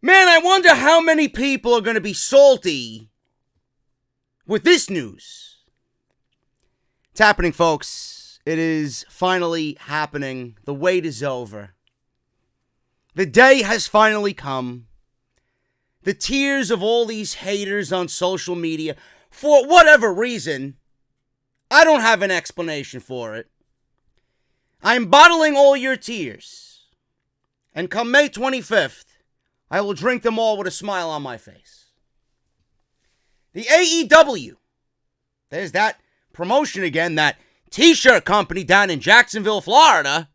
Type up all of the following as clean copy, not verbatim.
Man, I wonder how many people are going to be salty with this news. It's happening, folks. It is finally happening. The wait is over. The day has finally come. The tears of all these haters on social media, for whatever reason, I don't have an explanation for it. I'm bottling all your tears. And come May 25th, I will drink them all with a smile on my face. The AEW. There's that promotion again, that t-shirt company down in Jacksonville, Florida.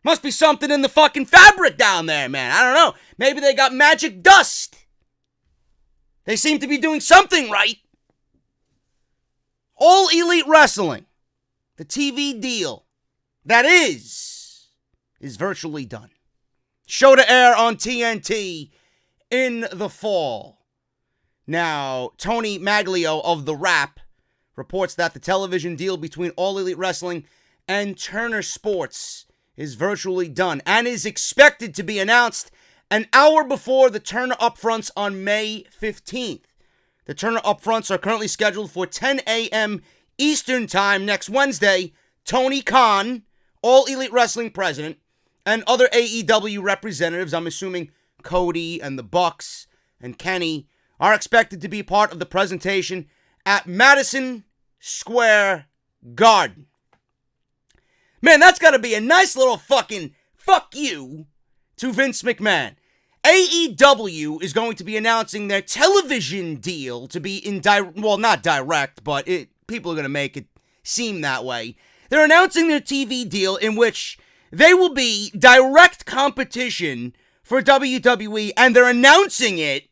Must be something in the fucking fabric down there, man. I don't know. Maybe they got magic dust. They seem to be doing something right. All Elite Wrestling, the TV deal, that is virtually done. Show to air on TNT in the fall. Now, Tony Maglio of The Wrap reports that the television deal between All Elite Wrestling and Turner Sports is virtually done and is expected to be announced an hour before the Turner Upfronts on May 15th. The Turner Upfronts are currently scheduled for 10 a.m. Eastern Time next Wednesday. Tony Khan, All Elite Wrestling president, and other AEW representatives, I'm assuming Cody and the Bucks and Kenny, are expected to be part of the presentation at Madison Square Garden. Man, that's got to be a nice little fucking fuck you to Vince McMahon. AEW is going to be announcing their television deal to be in not direct, but people are going to make it seem that way. They're announcing their TV deal in which they will be direct competition for WWE, and they're announcing it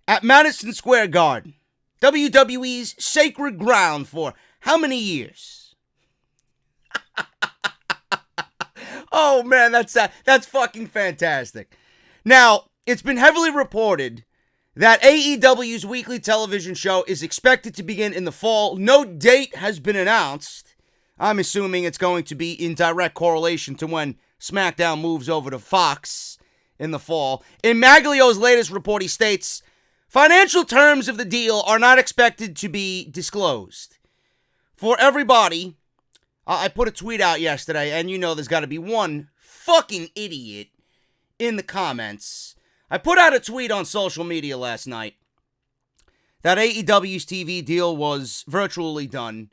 at Madison Square Garden. WWE's sacred ground for how many years? Oh man, that's fucking fantastic. Now, it's been heavily reported that AEW's weekly television show is expected to begin in the fall. No date has been announced. I'm assuming it's going to be in direct correlation to when SmackDown moves over to Fox in the fall. In Maglio's latest report, he states, financial terms of the deal are not expected to be disclosed. For everybody, I put a tweet out yesterday, and you know there's got to be one fucking idiot in the comments. I put out a tweet on social media last night that AEW's TV deal was virtually done.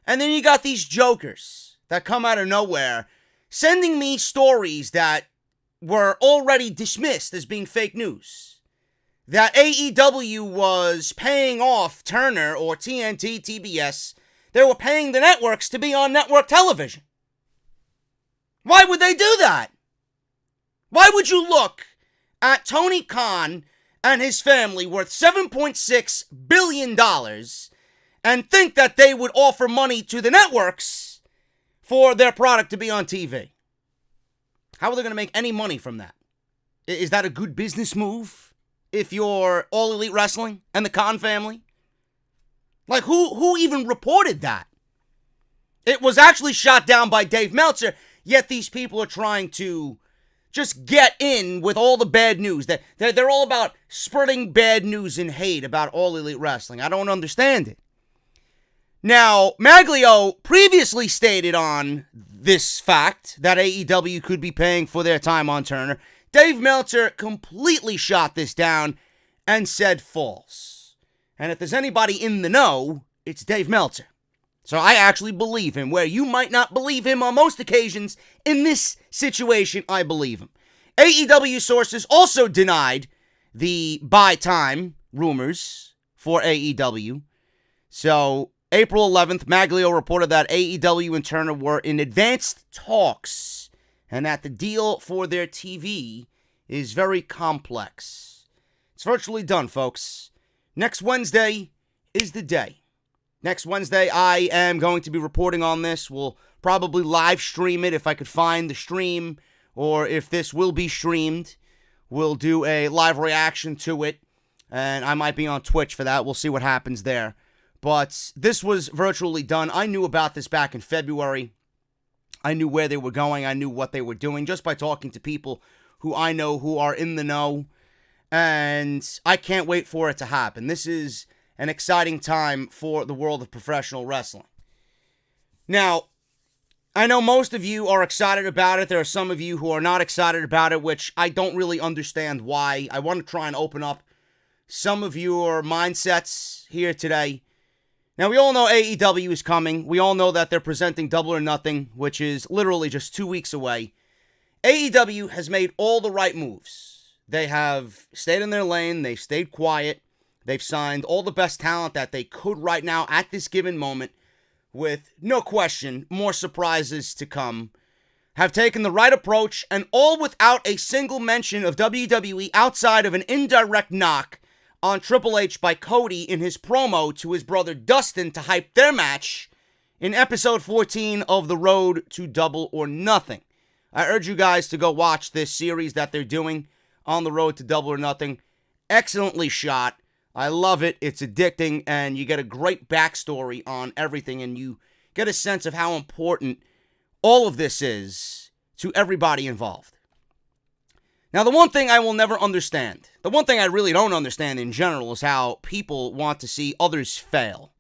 And then you got these jokers that come out of nowhere sending me stories that were already dismissed as being fake news. That AEW was paying off Turner or TNT, TBS. They were paying the networks to be on network television. Why would they do that? Why would you look at Tony Khan and his family worth $7.6 billion and think that they would offer money to the networks for their product to be on TV? How are they going to make any money from that? Is that a good business move if you're All Elite Wrestling and the Khan family? Like, who even reported that? It was actually shot down by Dave Meltzer, yet these people are trying to just get in with all the bad news. They're all about spreading bad news and hate about All Elite Wrestling. I don't understand it. Now, Maglio previously stated on this fact that AEW could be paying for their time on Turner. Dave Meltzer completely shot this down and said false. And if there's anybody in the know, it's Dave Meltzer. So I actually believe him, where you might not believe him on most occasions. In this situation, I believe him. AEW sources also denied the buy time rumors for AEW. So, April 11th, Maglio reported that AEW and Turner were in advanced talks and that the deal for their TV is very complex. It's virtually done, folks. Next Wednesday is the day. Next Wednesday, I am going to be reporting on this. We'll probably live stream it if I could find the stream, or if this will be streamed, we'll do a live reaction to it, and I might be on Twitch for that. We'll see what happens there. But this was virtually done. I knew about this back in February. I knew where they were going. I knew what they were doing just by talking to people who I know who are in the know. and I can't wait for it to happen. This is an exciting time for the world of professional wrestling. Now, I know most of you are excited about it. There are some of you who are not excited about it, which I don't really understand why. I want to try and open up some of your mindsets here today. Now, we all know AEW is coming. We all know that they're presenting Double or Nothing, which is literally just 2 weeks away. AEW has made all the right moves. They have stayed in their lane. They've stayed quiet. They've signed all the best talent that they could right now at this given moment, with no question more surprises to come. Have taken the right approach, and all without a single mention of WWE outside of an indirect knock on Tripl H by Cody in his promo to his brother Dustin to hype their match in episode 14 of The Road to Double or Nothing. I urge you guys to go watch this series that they're doing on The Road to Double or Nothing. Excellently shot. I love it. It's addicting, and you get a great backstory on everything, and you get a sense of how important all of this is to everybody involved. Now, the one thing I will never understand, the one thing I really don't understand in general, is how people want to see others fail.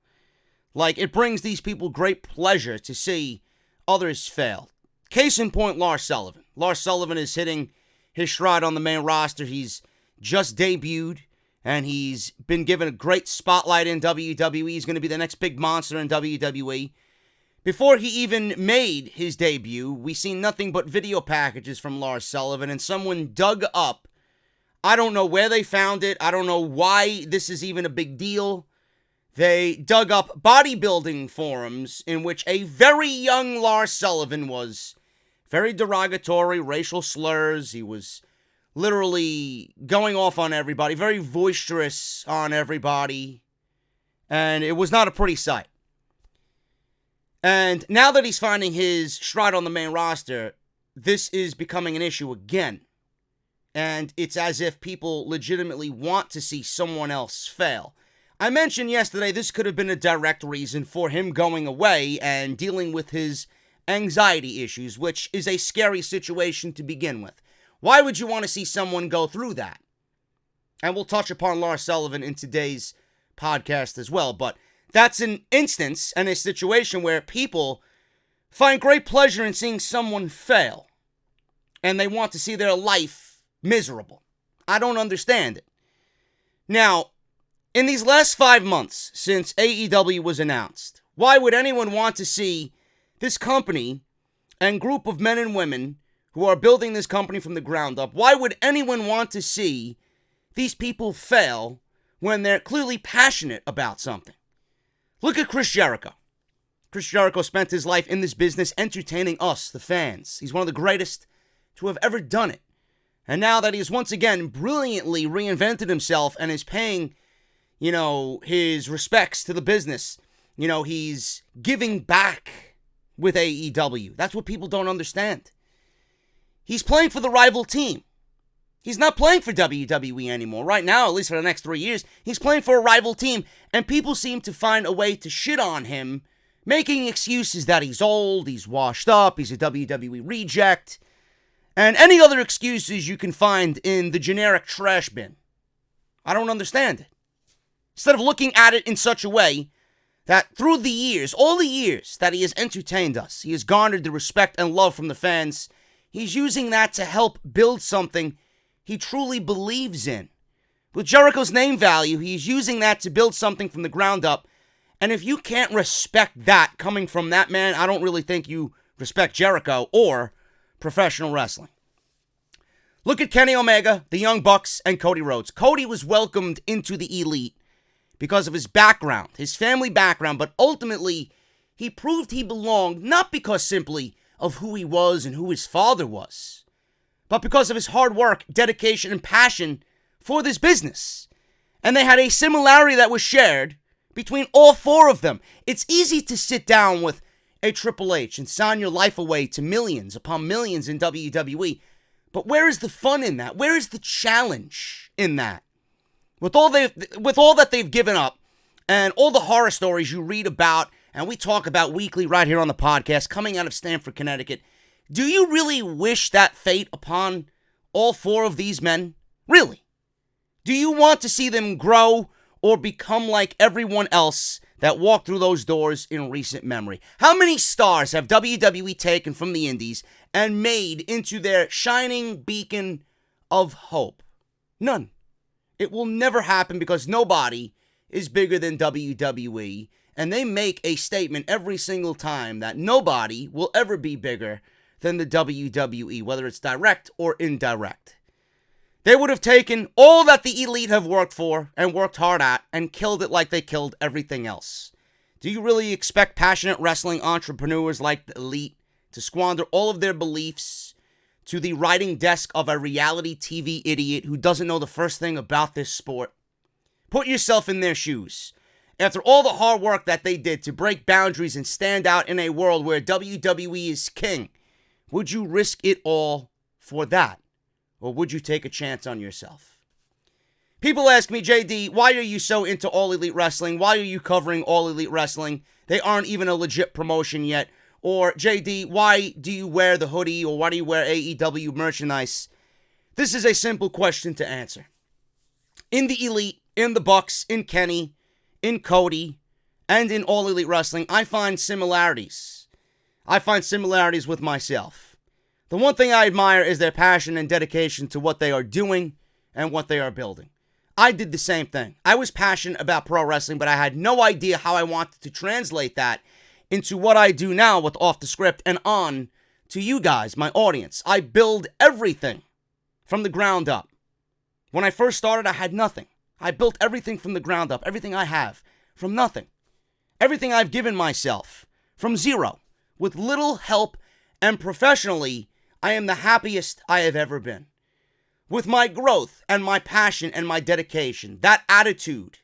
Like, it brings these people great pleasure to see others fail. Case in point, Lars Sullivan. Lars Sullivan is hitting his stride on the main roster. He's just debuted, and he's been given a great spotlight in WWE. He's going to be the next big monster in WWE. Before he even made his debut, we seen nothing but video packages from Lars Sullivan, and someone dug up. I don't know where they found it. I don't know why this is even a big deal. They dug up bodybuilding forums in which a very young Lars Sullivan was very derogatory, racial slurs. He was literally going off on everybody, very boisterous on everybody, and it was not a pretty sight. And now that he's finding his stride on the main roster, this is becoming an issue again. And it's as if people legitimately want to see someone else fail. I mentioned yesterday this could have been a direct reason for him going away and dealing with his anxiety issues, which is a scary situation to begin with. Why would you want to see someone go through that? And we'll touch upon Lars Sullivan in today's podcast as well, but that's an instance and a situation where people find great pleasure in seeing someone fail, and they want to see their life miserable. I don't understand it. Now, in these last 5 months since AEW was announced, why would anyone want to see this company and group of men and women who are building this company from the ground up, why would anyone want to see these people fail when they're clearly passionate about something? Look at Chris Jericho. Chris Jericho spent his life in this business entertaining us, the fans. He's one of the greatest to have ever done it. And now that he's once again brilliantly reinvented himself and is paying, his respects to the business, he's giving back with AEW. That's what people don't understand. He's playing for the rival team. He's not playing for WWE anymore. Right now, at least for the next 3 years, he's playing for a rival team, and people seem to find a way to shit on him, making excuses that he's old, he's washed up, he's a WWE reject, and any other excuses you can find in the generic trash bin. I don't understand it. Instead of looking at it in such a way that through the years, all the years that he has entertained us, he has garnered the respect and love from the fans, he's using that to help build something he truly believes in. With Jericho's name value, he's using that to build something from the ground up. And if you can't respect that coming from that man, I don't really think you respect Jericho or professional wrestling. Look at Kenny Omega, the Young Bucks, and Cody Rhodes. Cody was welcomed into the Elite because of his background, his family background, but ultimately, he proved he belonged not because simply of who he was and who his father was, but because of his hard work, dedication, and passion for this business. And they had a similarity that was shared between all four of them. It's easy to sit down with a Tripl H and sign your life away to millions upon millions in WWE. But where is the fun in that? Where is the challenge in that? With all that they've given up and all the horror stories you read about and we talk about weekly right here on the podcast coming out of Stamford, Connecticut, do you really wish that fate upon all four of these men? Really? Do you want to see them grow or become like everyone else that walked through those doors in recent memory? How many stars have WWE taken from the indies and made into their shining beacon of hope? None. It will never happen because nobody is bigger than WWE, and they make a statement every single time that nobody will ever be bigger than the WWE, whether it's direct or indirect. They would have taken all that the elite have worked for and worked hard at and killed it like they killed everything else. Do you really expect passionate wrestling entrepreneurs like the elite to squander all of their beliefs to the writing desk of a reality TV idiot who doesn't know the first thing about this sport? Put yourself in their shoes. After all the hard work that they did to break boundaries and stand out in a world where WWE is king, would you risk it all for that? Or would you take a chance on yourself? People ask me, JD, why are you so into All Elite Wrestling? Why are you covering All Elite Wrestling? They aren't even a legit promotion yet. Or, JD, why do you wear the hoodie? Or why do you wear AEW merchandise? This is a simple question to answer. In the Elite, in the Bucks, in Kenny, in Cody, and in All Elite Wrestling, I find similarities. I find similarities with myself. The one thing I admire is their passion and dedication to what they are doing and what they are building. I did the same thing. I was passionate about pro wrestling, but I had no idea how I wanted to translate that into what I do now with Off the Script and on to you guys, my audience. I build everything from the ground up. When I first started, I had nothing. I built everything from the ground up, everything I have from nothing. Everything I've given myself from zero, with little help, and professionally, I am the happiest I have ever been. With my growth and my passion and my dedication, that attitude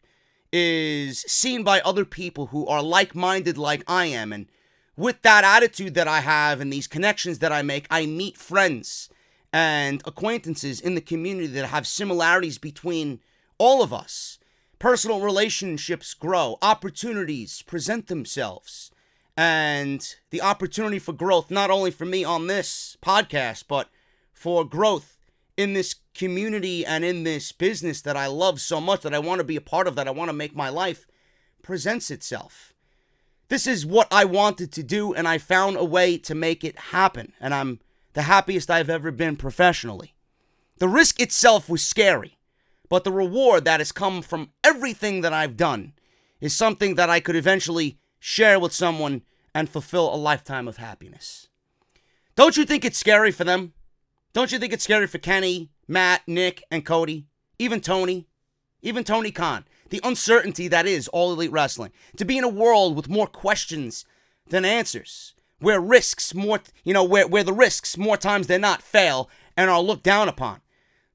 is seen by other people who are like-minded like I am. And with that attitude that I have and these connections that I make, I meet friends and acquaintances in the community that have similarities between all of us. Personal relationships grow, opportunities present themselves. And the opportunity for growth, not only for me on this podcast, but for growth in this community and in this business that I love so much, that I want to be a part of, that I want to make my life, presents itself. This is what I wanted to do, and I found a way to make it happen. And I'm the happiest I've ever been professionally. The risk itself was scary, but the reward that has come from everything that I've done is something that I could eventually share with someone and fulfill a lifetime of happiness. Don't you think it's scary for them? Don't you think it's scary for Kenny, Matt, Nick, and Cody? Even Tony Khan. The uncertainty that is All Elite Wrestling. To be in a world with more questions than answers. Where risks more, where the risks more times than not fail and are looked down upon.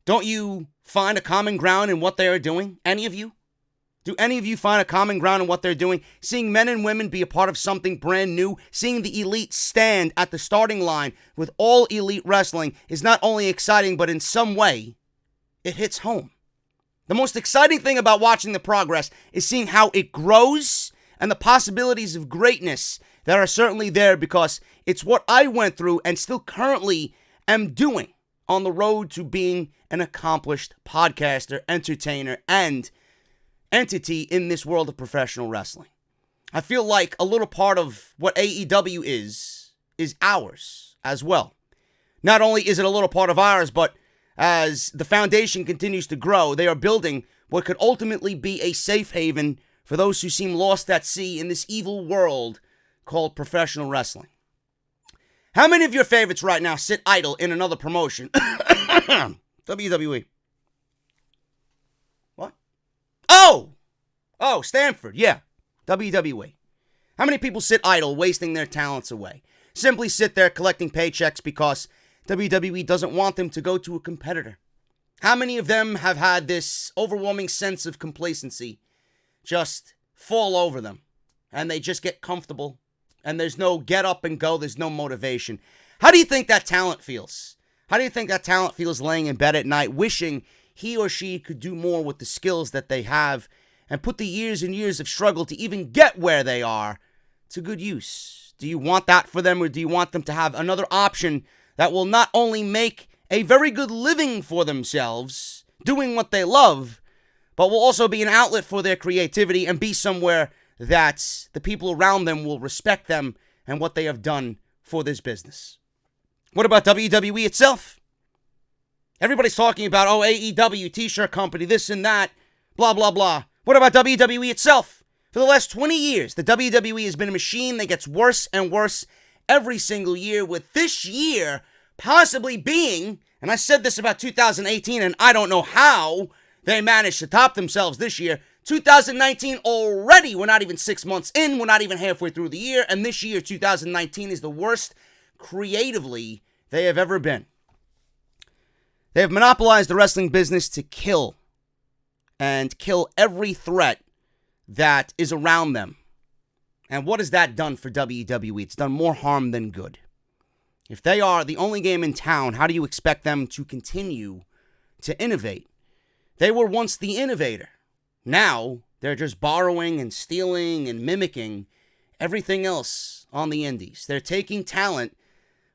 Don't you find a common ground in what they are doing? Any of you? Do any of you find a common ground in what they're doing? Seeing men and women be a part of something brand new, seeing the elite stand at the starting line with All Elite Wrestling is not only exciting, but in some way, it hits home. The most exciting thing about watching the progress is seeing how it grows and the possibilities of greatness that are certainly there, because it's what I went through and still currently am doing on the road to being an accomplished podcaster, entertainer, and entity in this world of professional wrestling. I feel like a little part of what AEW is ours as well. Not only is it a little part of ours, but as the foundation continues to grow, they are building what could ultimately be a safe haven for those who seem lost at sea in this evil world called professional wrestling. How many of your favorites right now sit idle in another promotion? WWE. Oh, Stanford, yeah. WWE. How many people sit idle, wasting their talents away? Simply sit there collecting paychecks because WWE doesn't want them to go to a competitor. How many of them have had this overwhelming sense of complacency just fall over them, and they just get comfortable, and there's no get up and go, there's no motivation? How do you think that talent feels? How do you think that talent feels laying in bed at night, wishing he or she could do more with the skills that they have and put the years and years of struggle to even get where they are to good use? Do you want that for them, or do you want them to have another option that will not only make a very good living for themselves, doing what they love, but will also be an outlet for their creativity and be somewhere that the people around them will respect them and what they have done for this business. What about WWE itself? Everybody's talking about, AEW, t-shirt company, this and that, blah, blah, blah. What about WWE itself? For the last 20 years, the WWE has been a machine that gets worse and worse every single year, with this year possibly being, and I said this about 2018, and I don't know how they managed to top themselves this year. 2019 already, we're not even 6 months in, we're not even halfway through the year, and this year, 2019, is the worst creatively they have ever been. They have monopolized the wrestling business to kill every threat that is around them. And what has that done for WWE? It's done more harm than good. If they are the only game in town, how do you expect them to continue to innovate? They were once the innovator. Now, they're just borrowing and stealing and mimicking everything else on the indies. They're taking talent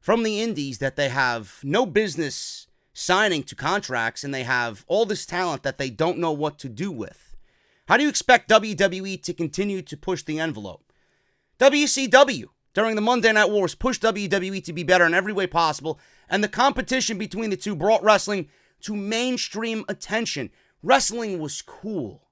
from the indies that they have no business signing to contracts, and they have all this talent that they don't know what to do with. How do you expect WWE to continue to push the envelope? WCW, during the Monday Night Wars, pushed WWE to be better in every way possible, and the competition between the two brought wrestling to mainstream attention. Wrestling was cool.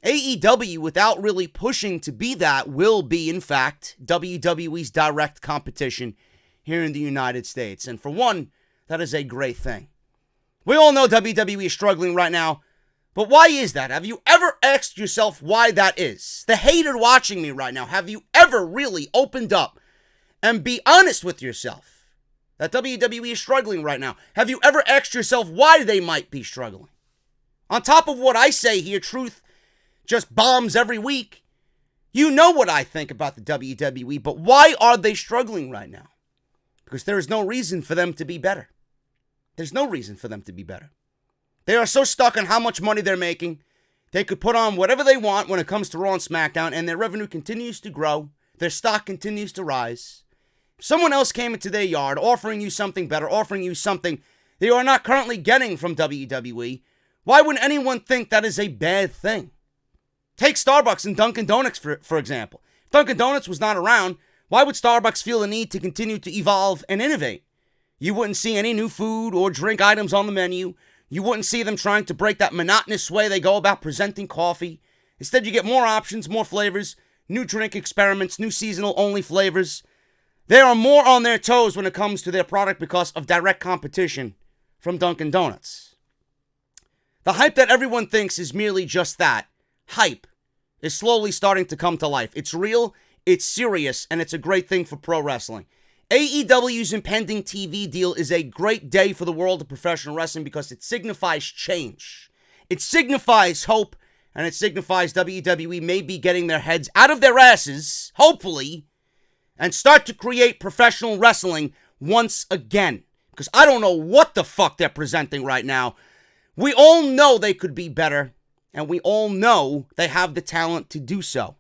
AEW, without really pushing to be that, will be, in fact, WWE's direct competition here in the United States. And for one, that is a great thing. We all know WWE is struggling right now, but why is that? Have you ever asked yourself why that is? The hater watching me right now, have you ever really opened up and be honest with yourself that WWE is struggling right now? Have you ever asked yourself why they might be struggling? On top of what I say here, truth just bombs every week. You know what I think about the WWE, but why are they struggling right now? Because there is no reason for them to be better. There's no reason for them to be better. They are so stuck on how much money they're making. They could put on whatever they want when it comes to Raw and SmackDown, and their revenue continues to grow. Their stock continues to rise. If someone else came into their yard offering you something better, offering you something that you are not currently getting from WWE, why would anyone think that is a bad thing? Take Starbucks and Dunkin' Donuts, for example. If Dunkin' Donuts was not around, why would Starbucks feel the need to continue to evolve and innovate? You wouldn't see any new food or drink items on the menu. You wouldn't see them trying to break that monotonous way they go about presenting coffee. Instead, you get more options, more flavors, new drink experiments, new seasonal-only flavors. They are more on their toes when it comes to their product because of direct competition from Dunkin' Donuts. The hype that everyone thinks is merely just that, hype, is slowly starting to come to life. It's real, it's serious, and it's a great thing for pro wrestling. AEW's impending TV deal is a great day for the world of professional wrestling because it signifies change. It signifies hope, and it signifies WWE may be getting their heads out of their asses, hopefully, and start to create professional wrestling once again. Because I don't know what the fuck they're presenting right now. We all know they could be better, and we all know they have the talent to do so.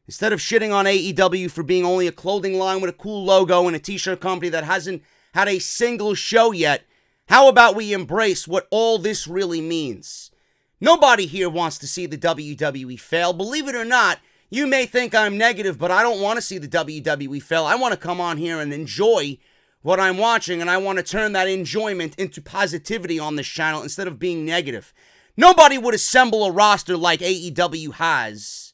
Instead of shitting on AEW for being only a clothing line with a cool logo and a t-shirt company that hasn't had a single show yet, how about we embrace what all this really means? Nobody here wants to see the WWE fail. Believe it or not, you may think I'm negative, but I don't want to see the WWE fail. I want to come on here and enjoy what I'm watching, and I want to turn that enjoyment into positivity on this channel instead of being negative. Nobody would assemble a roster like AEW has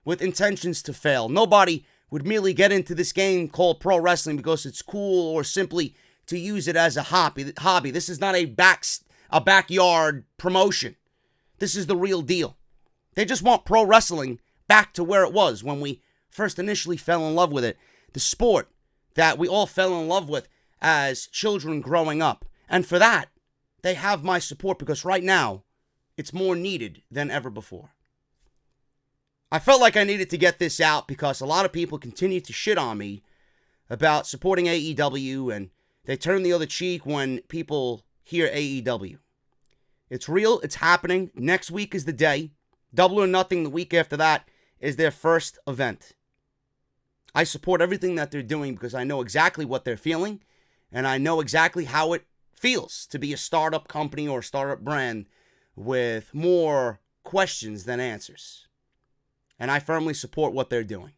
with intentions to fail. Nobody would merely get into this game called pro wrestling because it's cool or simply to use it as a hobby. This is not a backyard promotion. This is the real deal. They just want pro wrestling back to where it was when we first initially fell in love with it. The sport that we all fell in love with as children growing up. And for that, they have my support because right now, it's more needed than ever before. I felt like I needed to get this out because a lot of people continue to shit on me about supporting AEW, and they turn the other cheek when people hear AEW. It's real. It's happening. Next week is the day. Double or Nothing the week after that is their first event. I support everything that they're doing because I know exactly what they're feeling, and I know exactly how it feels to be a startup company or a startup brand with more questions than answers. And I firmly support what they're doing.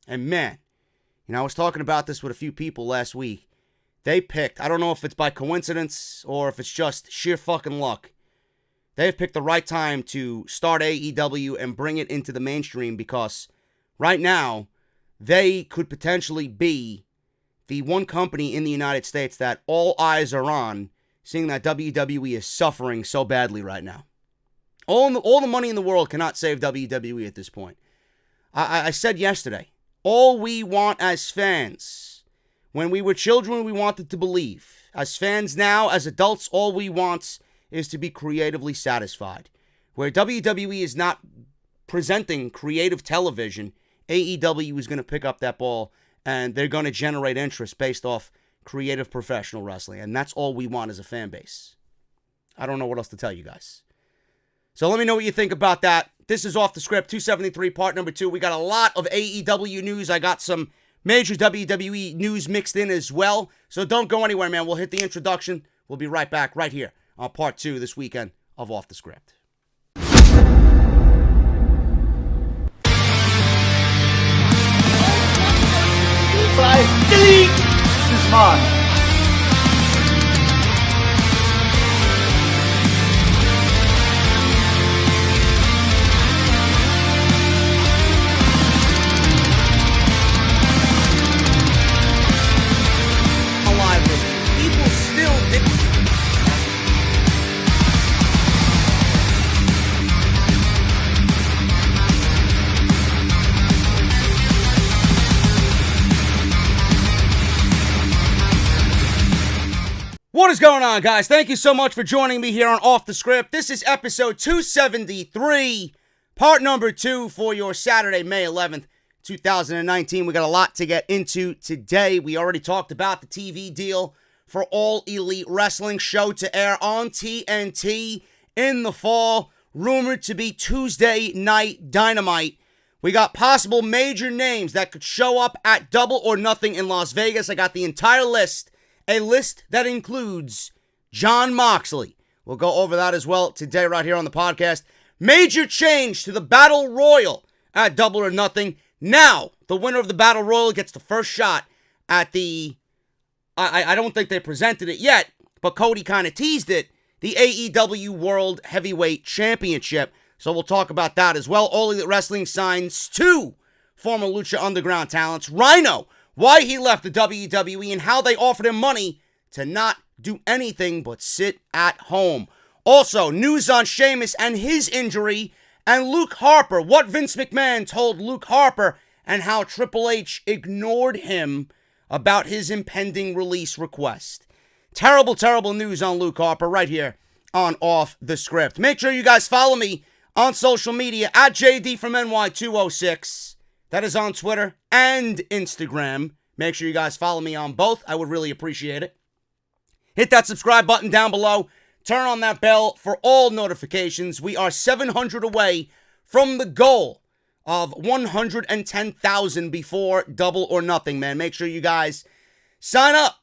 And man, I was talking about this with a few people last week. They picked, I don't know if it's by coincidence or if it's just sheer fucking luck, they've picked the right time to start AEW and bring it into the mainstream, because right now, they could potentially be the one company in the United States that all eyes are on, seeing that WWE is suffering so badly right now. All the money in the world cannot save WWE at this point. I said yesterday, all we want as fans, when we were children, we wanted to believe. As fans now, as adults, all we want is to be creatively satisfied. Where WWE is not presenting creative television, AEW is going to pick up that ball, and they're going to generate interest based off creative professional wrestling. And that's all we want as a fan base. I don't know what else to tell you guys. So let me know what you think about that. This is Off the Script 273, part number 2. We got a lot of AEW news. I got some major WWE news mixed in as well. So don't go anywhere, man. We'll hit the introduction. We'll be right back right here on part 2 this weekend of Off the Script. Delete! This is mine. Alive with me. People still didn't. What is going on, guys? Thank you so much for joining me here on Off the Script. This is episode 273, part number 2 for your Saturday, May 11th, 2019. We got a lot to get into today. We already talked about the TV deal for All Elite Wrestling, show to air on TNT in the fall, rumored to be Tuesday Night Dynamite. We got possible major names that could show up at Double or Nothing in Las Vegas. I got the entire list. A list that includes Jon Moxley. We'll go over that as well today right here on the podcast. Major change to the Battle Royal at Double or Nothing. Now, the winner of the Battle Royal gets the first shot at the... I don't think they presented it yet, but Cody kind of teased it. The AEW World Heavyweight Championship. So we'll talk about that as well. All Elite Wrestling signs 2 former Lucha Underground talents. Rhino, why he left the WWE and how they offered him money to not do anything but sit at home. Also, news on Sheamus and his injury, and Luke Harper, what Vince McMahon told Luke Harper, and how Tripl H ignored him about his impending release request. Terrible, terrible news on Luke Harper right here on Off the Script. Make sure you guys follow me on social media at JD from NY206. That is on Twitter and Instagram. Make sure you guys follow me on both. I would really appreciate it. Hit that subscribe button down below. Turn on that bell for all notifications. We are 700 away from the goal of 110,000 before Double or Nothing, man. Make sure you guys sign up.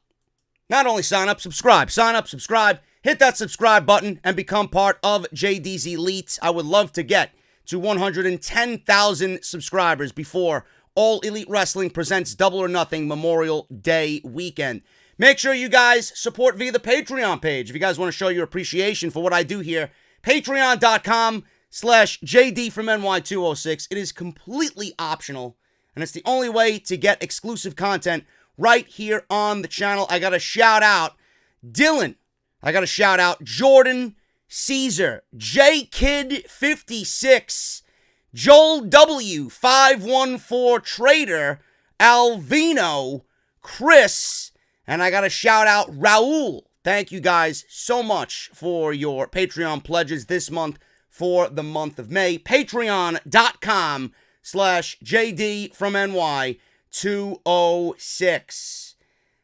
Not only sign up, subscribe. Sign up, subscribe. Hit that subscribe button and become part of JD's Elites. I would love to get to 110,000 subscribers before All Elite Wrestling presents Double or Nothing Memorial Day weekend. Make sure you guys support via the Patreon page. If you guys want to show your appreciation for what I do here, patreon.com/JD from NY206. It is completely optional, and it's the only way to get exclusive content right here on the channel. I got to shout out Dylan. I got to shout out Jordan, Caesar, JKid56, Joel W, 514 Trader, Alvino, Chris, and I got to shout out Raul. Thank you guys so much for your Patreon pledges this month for the month of May. Patreon.com/JD from NY206.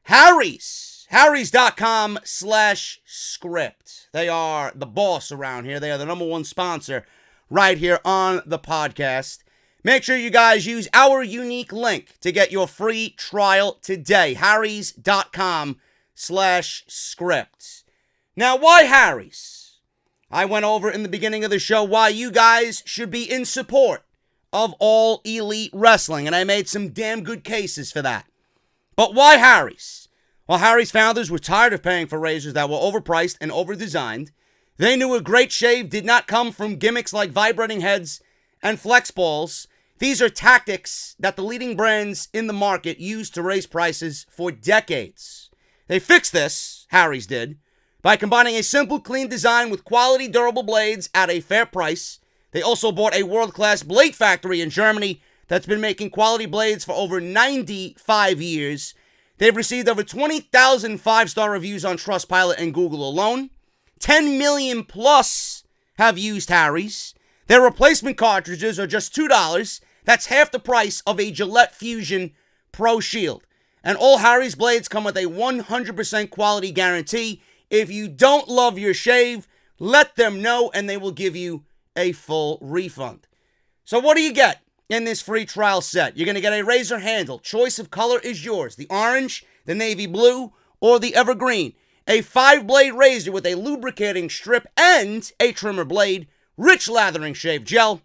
Harry's.com/script. They are the boss around here. They are the number one sponsor right here on the podcast. Make sure you guys use our unique link to get your free trial today. Harry's.com/script. Now, why Harry's? I went over in the beginning of the show why you guys should be in support of All Elite Wrestling, and I made some damn good cases for that. But why Harry's? Well, Harry's founders were tired of paying for razors that were overpriced and overdesigned. They knew a great shave did not come from gimmicks like vibrating heads and flex balls. These are tactics that the leading brands in the market used to raise prices for decades. They fixed this, Harry's did, by combining a simple, clean design with quality, durable blades at a fair price. They also bought a world-class blade factory in Germany that's been making quality blades for over 95 years. They've received over 20,000 five-star reviews on Trustpilot and Google alone. 10 million plus have used Harry's. Their replacement cartridges are just $2. That's half the price of a Gillette Fusion Pro Shield. And all Harry's blades come with a 100% quality guarantee. If you don't love your shave, let them know and they will give you a full refund. So what do you get in this free trial set? You're going to get a razor handle. Choice of color is yours. The orange, the navy blue, or the evergreen. A 5-blade razor with a lubricating strip and a trimmer blade, rich lathering shave gel,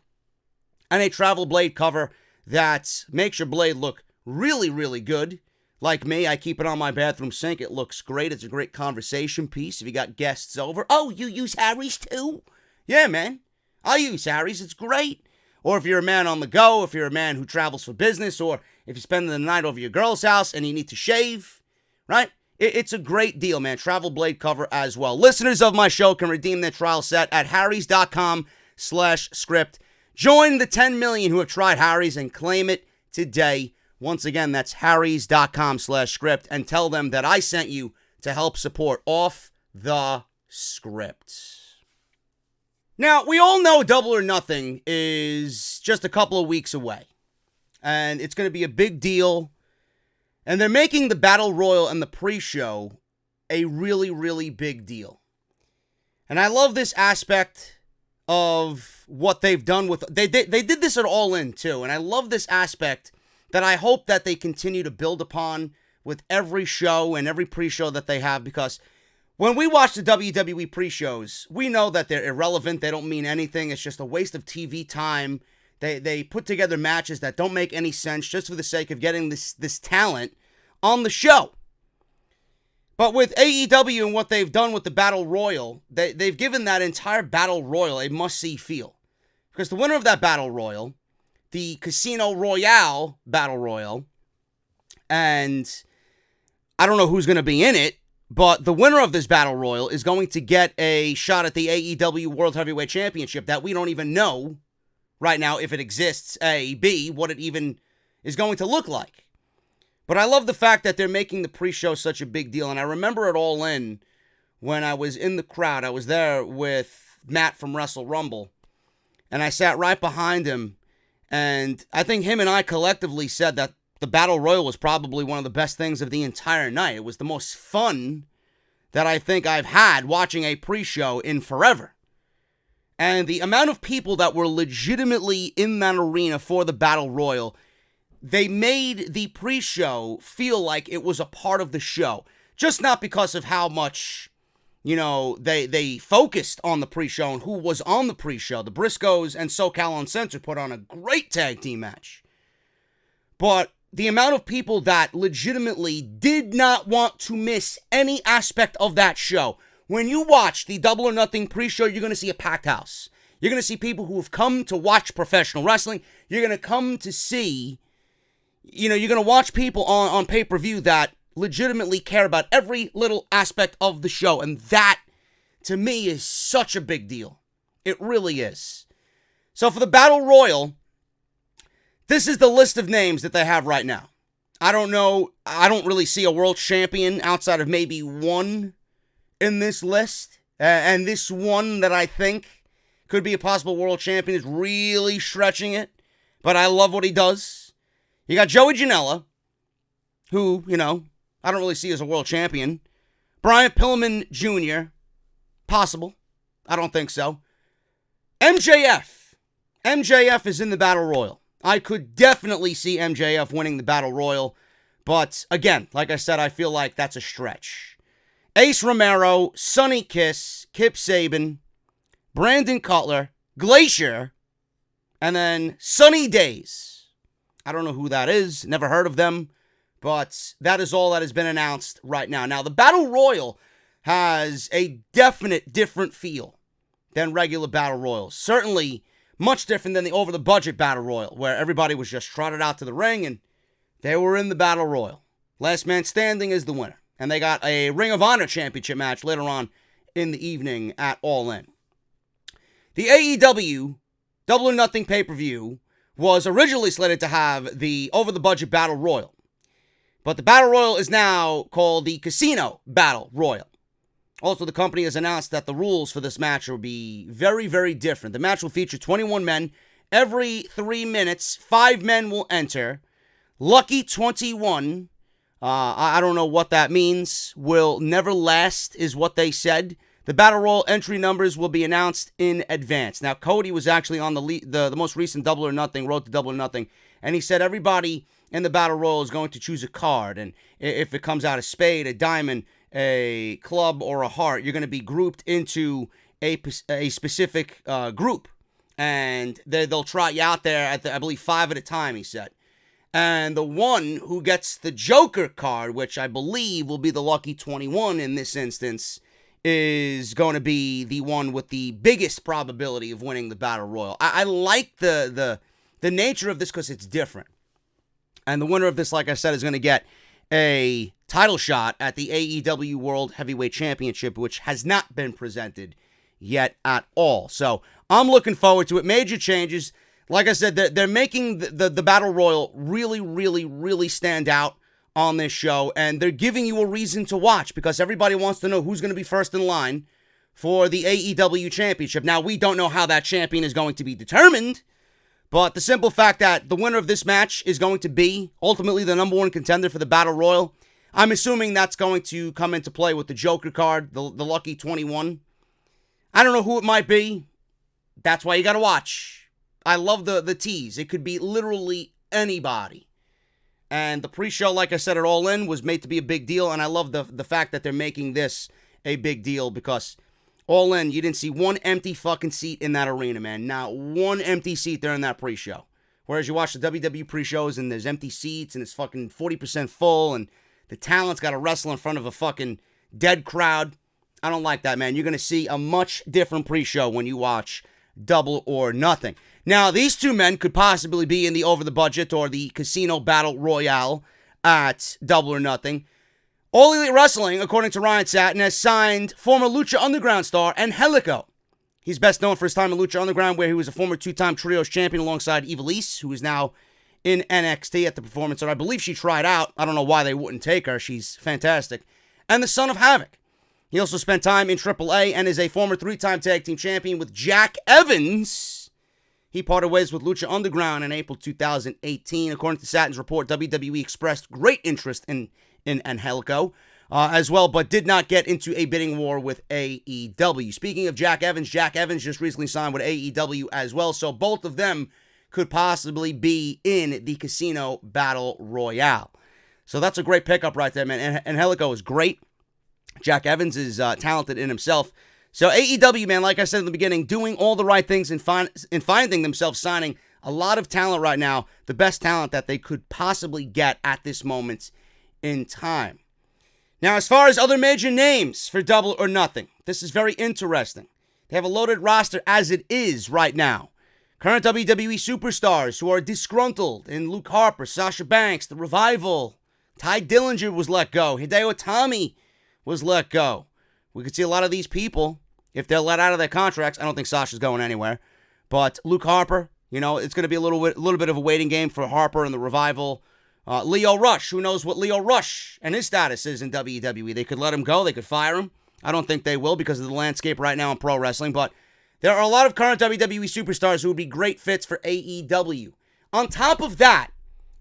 and a travel blade cover that makes your blade look really, really good. Like me, I keep it on my bathroom sink. It looks great. It's a great conversation piece if you got guests over. Oh, you use Harry's too? Yeah, man. I use Harry's. It's great. Or if you're a man on the go, if you're a man who travels for business, or if you're spending the night over your girl's house and you need to shave, right? It's a great deal, man. Travel blade cover as well. Listeners of my show can redeem their trial set at harrys.com/script. Join the 10 million who have tried Harry's and claim it today. Once again, that's harrys.com/script, and tell them that I sent you to help support Off the Script. Now, we all know Double or Nothing is just a couple of weeks away, and it's going to be a big deal, and they're making the Battle Royal and the pre-show a really, really big deal. And I love this aspect of what they've done with... They did this at All In, too, and I love this aspect that I hope that they continue to build upon with every show and every pre-show that they have, because when we watch the WWE pre-shows, we know that they're irrelevant, they don't mean anything, it's just a waste of TV time. They put together matches that don't make any sense just for the sake of getting this talent on the show. But with AEW and what they've done with the Battle Royal, they've given that entire Battle Royal a must-see feel. Because the winner of that Battle Royal, the Casino Royale Battle Royal, and I don't know who's going to be in it, but the winner of this Battle Royal is going to get a shot at the AEW World Heavyweight Championship that we don't even know right now if it exists, A, B, what it even is going to look like. But I love the fact that they're making the pre-show such a big deal, and I remember it All In when I was in the crowd. I was there with Matt from Wrestle Rumble, and I sat right behind him, and I think him and I collectively said that the Battle Royal was probably one of the best things of the entire night. It was the most fun that I think I've had watching a pre-show in forever. And the amount of people that were legitimately in that arena for the Battle Royal, they made the pre-show feel like it was a part of the show. Just not because of how much, they focused on the pre-show and who was on the pre-show. The Briscoes and SoCal Uncensored put on a great tag team match. But the amount of people that legitimately did not want to miss any aspect of that show. When you watch the Double or Nothing pre-show, you're going to see a packed house. You're going to see people who have come to watch professional wrestling. You're going to come to see, you're going to watch people on pay-per-view that legitimately care about every little aspect of the show. And that, to me, is such a big deal. It really is. So for the Battle Royal, this is the list of names that they have right now. I don't know. I don't really see a world champion outside of maybe one in this list. And this one that I think could be a possible world champion is really stretching it. But I love what he does. You got Joey Janela, who, I don't really see as a world champion. Brian Pillman Jr., possible. I don't think so. MJF. MJF is in the Battle Royal. I could definitely see MJF winning the Battle Royal. But, again, like I said, I feel like that's a stretch. Ace Romero, Sonny Kiss, Kip Saban, Brandon Cutler, Glacier, and then Sunny Days. I don't know who that is. Never heard of them. But that is all that has been announced right now. Now, the Battle Royal has a definite different feel than regular Battle Royals. Certainly much different than the over-the-budget Battle Royal, where everybody was just trotted out to the ring and they were in the Battle Royal. Last man standing is the winner. And they got a Ring of Honor championship match later on in the evening at All In. The AEW Double or Nothing pay-per-view was originally slated to have the over-the-budget Battle Royal. But the Battle Royal is now called the Casino Battle Royal. Also, the company has announced that the rules for this match will be very, very different. The match will feature 21 men. Every 3 minutes, 5 men will enter. Lucky 21, I don't know what that means, will never last, is what they said. The Battle Royal entry numbers will be announced in advance. Now, Cody was actually on the most recent Double or Nothing, Road to Double or Nothing, and he said everybody in the Battle Royal is going to choose a card, and if it comes out a spade, a diamond, a club, or a heart, you're going to be grouped into a specific group, and they'll trot you out there at, I believe, 5 at a time, he said. And the one who gets the Joker card, which I believe will be the Lucky 21 in this instance, is going to be the one with the biggest probability of winning the Battle Royal. I like the nature of this because it's different. And the winner of this, like I said, is going to get a title shot at the AEW World Heavyweight Championship, which has not been presented yet at all. So I'm looking forward to it. Major changes. Like I said, they're making the Battle Royal really, really, really stand out on this show. And they're giving you a reason to watch because everybody wants to know who's going to be first in line for the AEW Championship. Now, we don't know how that champion is going to be determined. But the simple fact that the winner of this match is going to be ultimately the number one contender for the Battle Royal, I'm assuming that's going to come into play with the Joker card, the Lucky 21. I don't know who it might be. That's why you got to watch. I love the tease. It could be literally anybody. And the pre-show, like I said, at All In was made to be a big deal. And I love the fact that they're making this a big deal because All In, you didn't see one empty fucking seat in that arena, man. Not one empty seat there in that pre-show. Whereas you watch the WWE pre-shows and there's empty seats and it's fucking 40% full and the talent's got to wrestle in front of a fucking dead crowd. I don't like that, man. You're going to see a much different pre-show when you watch Double or Nothing. Now, these two men could possibly be in the Over the Budget or the Casino Battle Royale at Double or Nothing. All Elite Wrestling, according to Ryan Satin, has signed former Lucha Underground star Angelico. He's best known for his time in Lucha Underground, where he was a former 2-time Trios champion alongside Ivelisse, who is now in NXT at the Performance Center. I believe she tried out. I don't know why they wouldn't take her. She's fantastic. And the Son of Havoc. He also spent time in Tripl H and is a former 3-time tag team champion with Jack Evans. He parted ways with Lucha Underground in April 2018. According to Satin's report, WWE expressed great interest in Angelico as well, but did not get into a bidding war with AEW. Speaking of Jack Evans just recently signed with AEW as well, so both of them could possibly be in the Casino Battle Royale. So that's a great pickup right there, man. Angelico is great. Jack Evans is talented in himself. So AEW, man, like I said in the beginning, doing all the right things and finding themselves signing a lot of talent right now, the best talent that they could possibly get at this moment in time. Now, as far as other major names for Double or Nothing, this is very interesting. They have a loaded roster as it is right now. Current WWE superstars who are disgruntled in Luke Harper, Sasha Banks, The Revival, Ty Dillinger was let go, Hideo Itami was let go. We could see a lot of these people, if they're let out of their contracts. I don't think Sasha's going anywhere. But Luke Harper, you know, it's going to be a little bit of a waiting game for Harper and The Revival. Leo Rush, who knows what Leo Rush and his status is in WWE. They could let him go. They could fire him. I don't think they will because of the landscape right now in pro wrestling. But there are a lot of current WWE superstars who would be great fits for AEW. On top of that,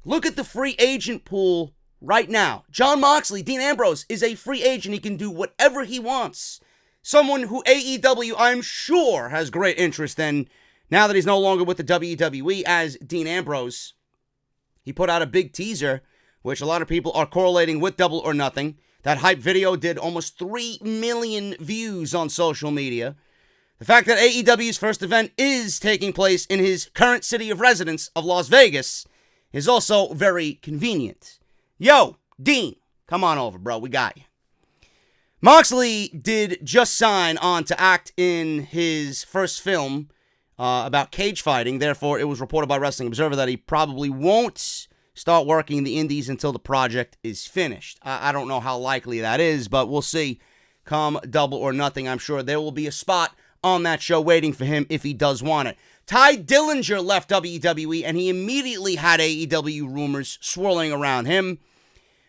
look at the free agent pool right now. Jon Moxley, Dean Ambrose, is a free agent. He can do whatever he wants. Someone who AEW, I'm sure, has great interest in now that he's no longer with the WWE as Dean Ambrose. He put out a big teaser, which a lot of people are correlating with Double or Nothing. That hype video did almost 3 million views on social media. The fact that AEW's first event is taking place in his current city of residence of Las Vegas is also very convenient. Yo, Dean, come on over, bro. We got you. Moxley did just sign on to act in his first film about cage fighting. Therefore, it was reported by Wrestling Observer that he probably won't start working in the indies until the project is finished. I don't know how likely that is, but we'll see. Come Double or Nothing, I'm sure there will be a spot on that show waiting for him if he does want it. Ty Dillinger left WWE, and he immediately had AEW rumors swirling around him.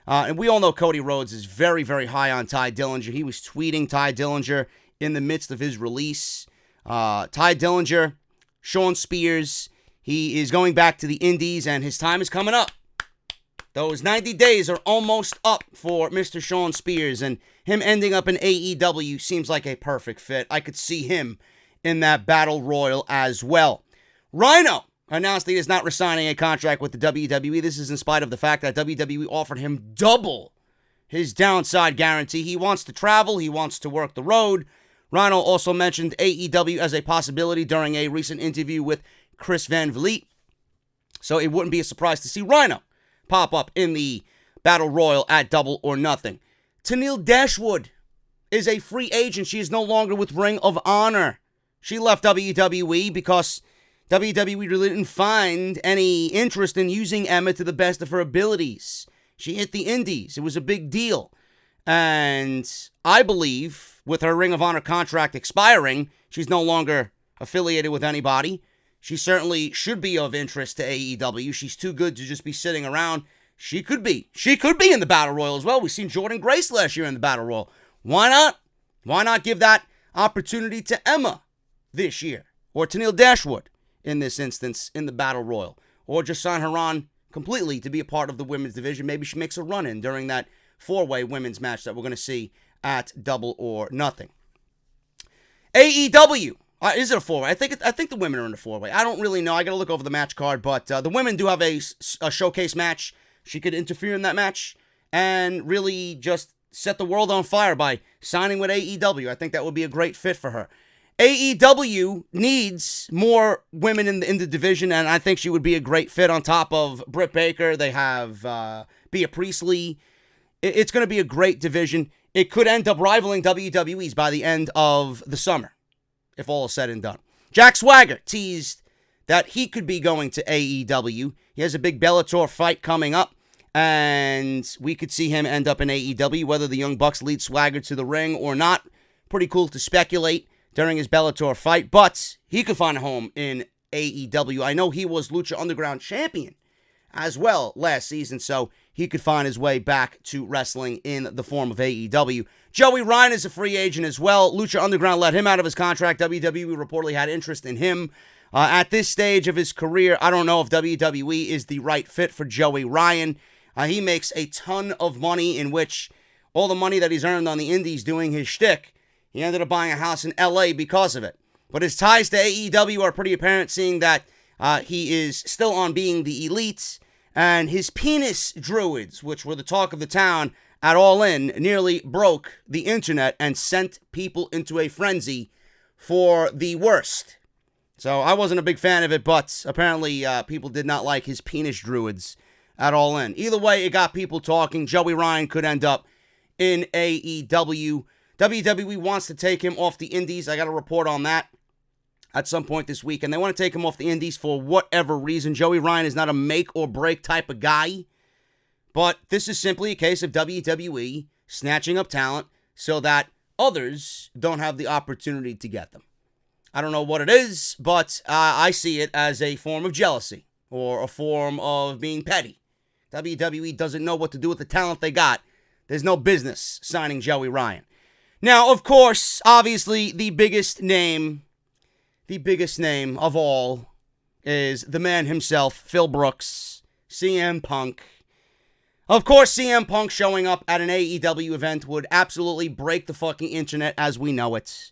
And we all know Cody Rhodes is very, very high on Ty Dillinger. He was tweeting Ty Dillinger in the midst of his release. Ty Dillinger, Sean Spears, he is going back to the indies, and his time is coming up. Those 90 days are almost up for Mr. Sean Spears, and him ending up in AEW seems like a perfect fit. I could see him in that battle royal as well. Rhino announced he is not resigning a contract with the WWE. This is in spite of the fact that WWE offered him double his downside guarantee. He wants to travel. He wants to work the road. Rhino also mentioned AEW as a possibility during a recent interview with Chris Van Vliet. So it wouldn't be a surprise to see Rhino pop up in the Battle Royal at Double or Nothing. Tenille Dashwood is a free agent. She is no longer with Ring of Honor. She left WWE because WWE really didn't find any interest in using Emma to the best of her abilities. She hit the indies. It was a big deal. And I believe with her Ring of Honor contract expiring, she's no longer affiliated with anybody. She certainly should be of interest to AEW. She's too good to just be sitting around. She could be in the Battle Royal as well. We've seen Jordan Grace last year in the Battle Royal. Why not? Why not give that opportunity to Emma this year? Or Tenille Dashwood in this instance in the Battle Royal. Or just sign her on completely to be a part of the women's division. Maybe she makes a run-in during that four-way women's match that we're going to see at Double or Nothing. AEW. Is it a four-way? I think the women are in the four-way. I don't really know. I got to look over the match card, but the women do have a showcase match. She could interfere in that match and really just set the world on fire by signing with AEW. I think that would be a great fit for her. AEW needs more women in the division, and I think she would be a great fit on top of Britt Baker. They have Bea Priestley. It's going to be a great division. It could end up rivaling WWE's by the end of the summer, if all is said and done. Jack Swagger teased that he could be going to AEW. He has a big Bellator fight coming up, and we could see him end up in AEW, whether the Young Bucks lead Swagger to the ring or not. Pretty cool to speculate during his Bellator fight, but he could find a home in AEW. I know he was Lucha Underground champion as well last season, so he could find his way back to wrestling in the form of AEW. Joey Ryan is a free agent as well. Lucha Underground let him out of his contract. WWE reportedly had interest in him. At this stage of his career, I don't know if WWE is the right fit for Joey Ryan. He makes a ton of money, in which all the money that he's earned on the indies doing his shtick, he ended up buying a house in LA because of it. But his ties to AEW are pretty apparent, seeing that he is still on being the Elite, and his penis druids, which were the talk of the town at All In, nearly broke the internet and sent people into a frenzy for the worst. So I wasn't a big fan of it, but apparently people did not like his penis druids at All In. Either way, it got people talking. Joey Ryan could end up in AEW. WWE wants to take him off the indies. I got a report on that at some point this week, and they want to take him off the indies for whatever reason. Joey Ryan is not a make or break type of guy, but this is simply a case of WWE snatching up talent so that others don't have the opportunity to get them. I don't know what it is, but I see it as a form of jealousy or a form of being petty. WWE doesn't know what to do with the talent they got. There's no business signing Joey Ryan. Now, of course, obviously, the biggest name of all is the man himself, Phil Brooks, CM Punk. Of course, CM Punk showing up at an AEW event would absolutely break the fucking internet as we know it.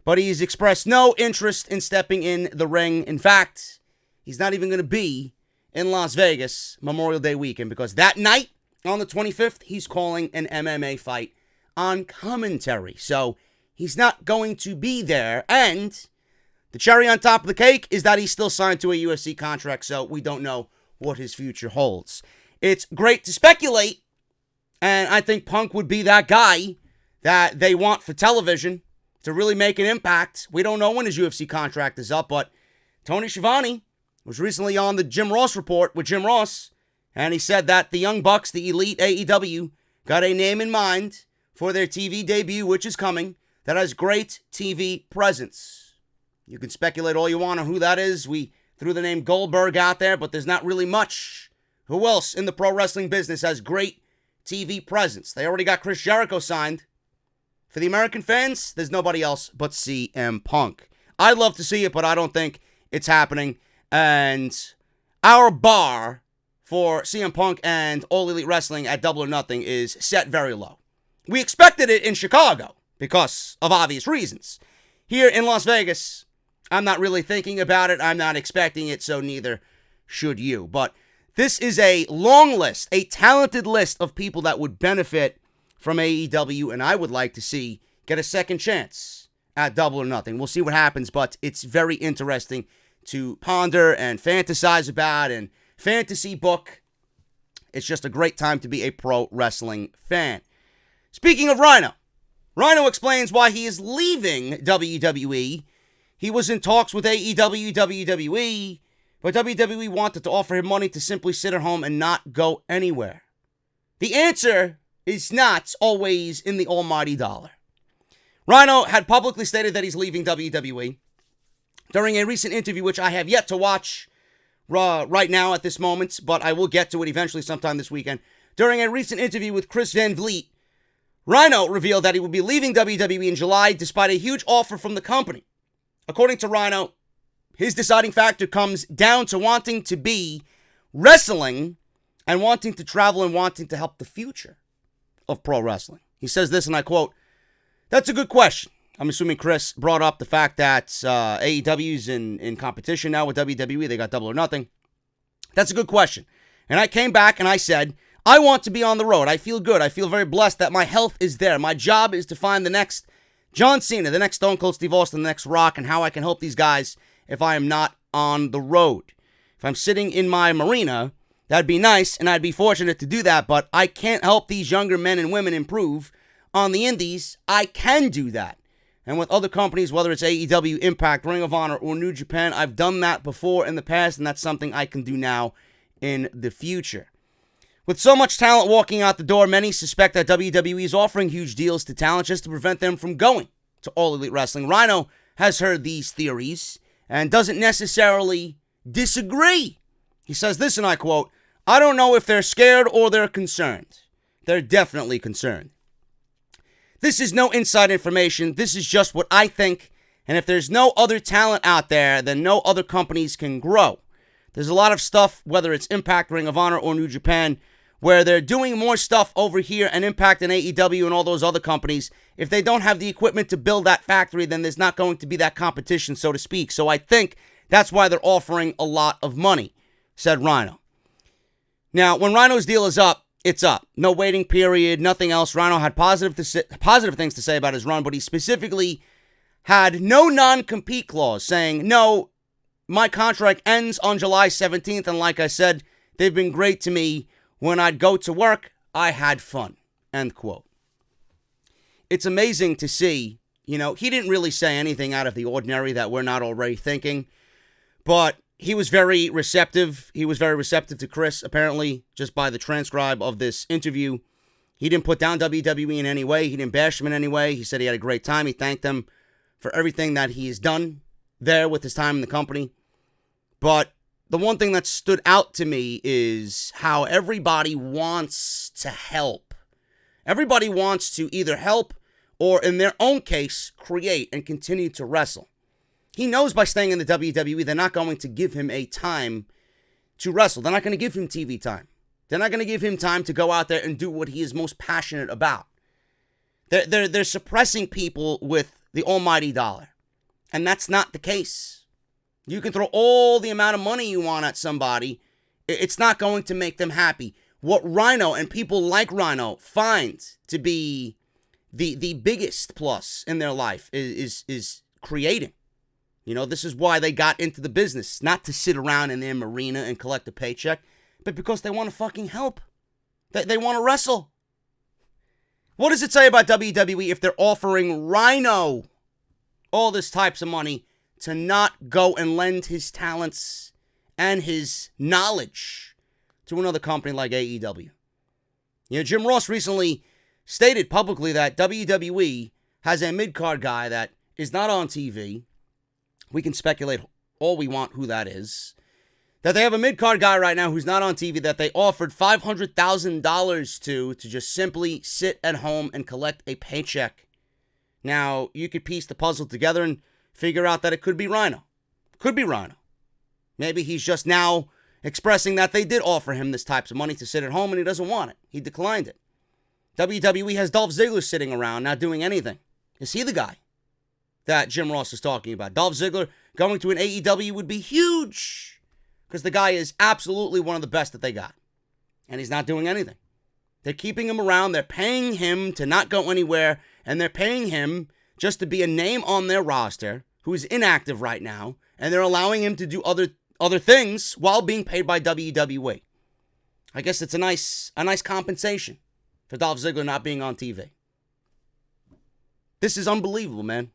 But he's expressed no interest in stepping in the ring. In fact, he's not even going to be in Las Vegas Memorial Day weekend, because that night, on the 25th, he's calling an MMA fight on commentary. So he's not going to be there. And the cherry on top of the cake is that he's still signed to a UFC contract, so we don't know what his future holds. It's great to speculate, and I think Punk would be that guy that they want for television to really make an impact. We don't know when his UFC contract is up, but Tony Schiavone was recently on the Jim Ross Report with Jim Ross, and he said that the Young Bucks, the elite AEW, got a name in mind for their TV debut, which is coming, that has great TV presence. You can speculate all you want on who that is. We threw the name Goldberg out there, but there's not really much. Who else in the pro wrestling business has great TV presence? They already got Chris Jericho signed. For the American fans, there's nobody else but CM Punk. I'd love to see it, but I don't think it's happening. And our bar for CM Punk and All Elite Wrestling at Double or Nothing is set very low. We expected it in Chicago because of obvious reasons. Here in Las Vegas, I'm not really thinking about it. I'm not expecting it, so neither should you. But this is a long list, a talented list of people that would benefit from AEW, and I would like to see get a second chance at Double or Nothing. We'll see what happens, but it's very interesting to ponder and fantasize about and fantasy book. It's just a great time to be a pro wrestling fan. Speaking of Rhino, Rhino explains why he is leaving WWE. He was in talks with AEW, WWE, but WWE wanted to offer him money to simply sit at home and not go anywhere. The answer is not always in the almighty dollar. Rhino had publicly stated that he's leaving WWE during a recent interview, which I have yet to watch right now at this moment, but I will get to it eventually sometime this weekend. During a recent interview with Chris Van Vliet, Rhino revealed that he would be leaving WWE in July despite a huge offer from the company. According to Rhino, his deciding factor comes down to wanting to be wrestling and wanting to travel and wanting to help the future of pro wrestling. He says this, and I quote, "That's a good question." I'm assuming Chris brought up the fact that AEW's in competition now with WWE. They got Double or Nothing. That's a good question. And I came back and I said, I want to be on the road. I feel good. I feel very blessed that my health is there. My job is to find the next John Cena, the next Stone Cold Steve Austin, the next Rock, and how I can help these guys if I am not on the road. If I'm sitting in my marina, that'd be nice, and I'd be fortunate to do that, but I can't help these younger men and women improve on the indies. I can do that. And with other companies, whether it's AEW, Impact, Ring of Honor, or New Japan, I've done that before in the past, and that's something I can do now in the future. With so much talent walking out the door, many suspect that WWE is offering huge deals to talent just to prevent them from going to All Elite Wrestling. Rhino has heard these theories and doesn't necessarily disagree. He says this, and I quote, "I don't know if they're scared or they're concerned. They're definitely concerned. This is no inside information. This is just what I think. And if there's no other talent out there, then no other companies can grow. There's a lot of stuff, whether it's Impact, Ring of Honor, or New Japan, where they're doing more stuff over here and Impact and AEW and all those other companies. If they don't have the equipment to build that factory, then there's not going to be that competition, so to speak. So I think that's why they're offering a lot of money," said Rhino. Now, when Rhino's deal is up, it's up. No waiting period, nothing else. Rhino had positive things to say about his run, but he specifically had no non-compete clause saying, no, my contract ends on July 17th, and like I said, they've been great to me. When I'd go to work, I had fun, end quote. It's amazing to see, he didn't really say anything out of the ordinary that we're not already thinking, but he was very receptive. He was very receptive to Chris, apparently, just by the transcribe of this interview. He didn't put down WWE in any way. He didn't bash them in any way. He said he had a great time. He thanked them for everything that he has done there with his time in the company. But the one thing that stood out to me is how everybody wants to help. Everybody wants to either help or, in their own case, create and continue to wrestle. He knows by staying in the WWE, they're not going to give him a time to wrestle. They're not going to give him TV time. They're not going to give him time to go out there and do what he is most passionate about. They're suppressing people with the almighty dollar. And that's not the case. You can throw all the amount of money you want at somebody. It's not going to make them happy. What Rhino and people like Rhino find to be the biggest plus in their life is creating. You know, this is why they got into the business. Not to sit around in their marina and collect a paycheck, but because they want to fucking help. They want to wrestle. What does it say about WWE if they're offering Rhino all this types of money to not go and lend his talents and his knowledge to another company like AEW? You know, Jim Ross recently stated publicly that WWE has a mid-card guy that is not on TV. We can speculate all we want who that is. That they have a mid-card guy right now who's not on TV that they offered $500,000 to just simply sit at home and collect a paycheck. Now, you could piece the puzzle together and figure out that it could be Rhino. Could be Rhino. Maybe he's just now expressing that they did offer him this types of money to sit at home and he doesn't want it. He declined it. WWE has Dolph Ziggler sitting around not doing anything. Is he the guy that Jim Ross is talking about? Dolph Ziggler going to an AEW would be huge. Because the guy is absolutely one of the best that they got. And he's not doing anything. They're keeping him around. They're paying him to not go anywhere. And they're paying him just to be a name on their roster who is inactive right now. And they're allowing him to do other things while being paid by WWE. I guess it's a nice compensation for Dolph Ziggler not being on TV. This is unbelievable, man.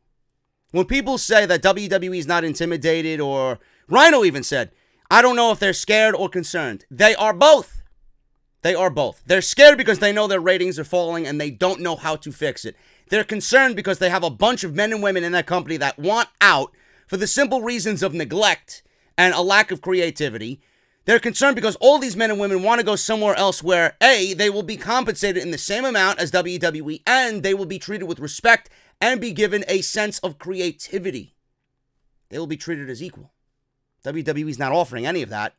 When people say that WWE is not intimidated, or Rhino even said, I don't know if they're scared or concerned. They are both. They are both. They're scared because they know their ratings are falling and they don't know how to fix it. They're concerned because they have a bunch of men and women in that company that want out for the simple reasons of neglect and a lack of creativity. They're concerned because all these men and women want to go somewhere else where, A, they will be compensated in the same amount as WWE, and they will be treated with respect and be given a sense of creativity. They will be treated as equal. WWE's not offering any of that.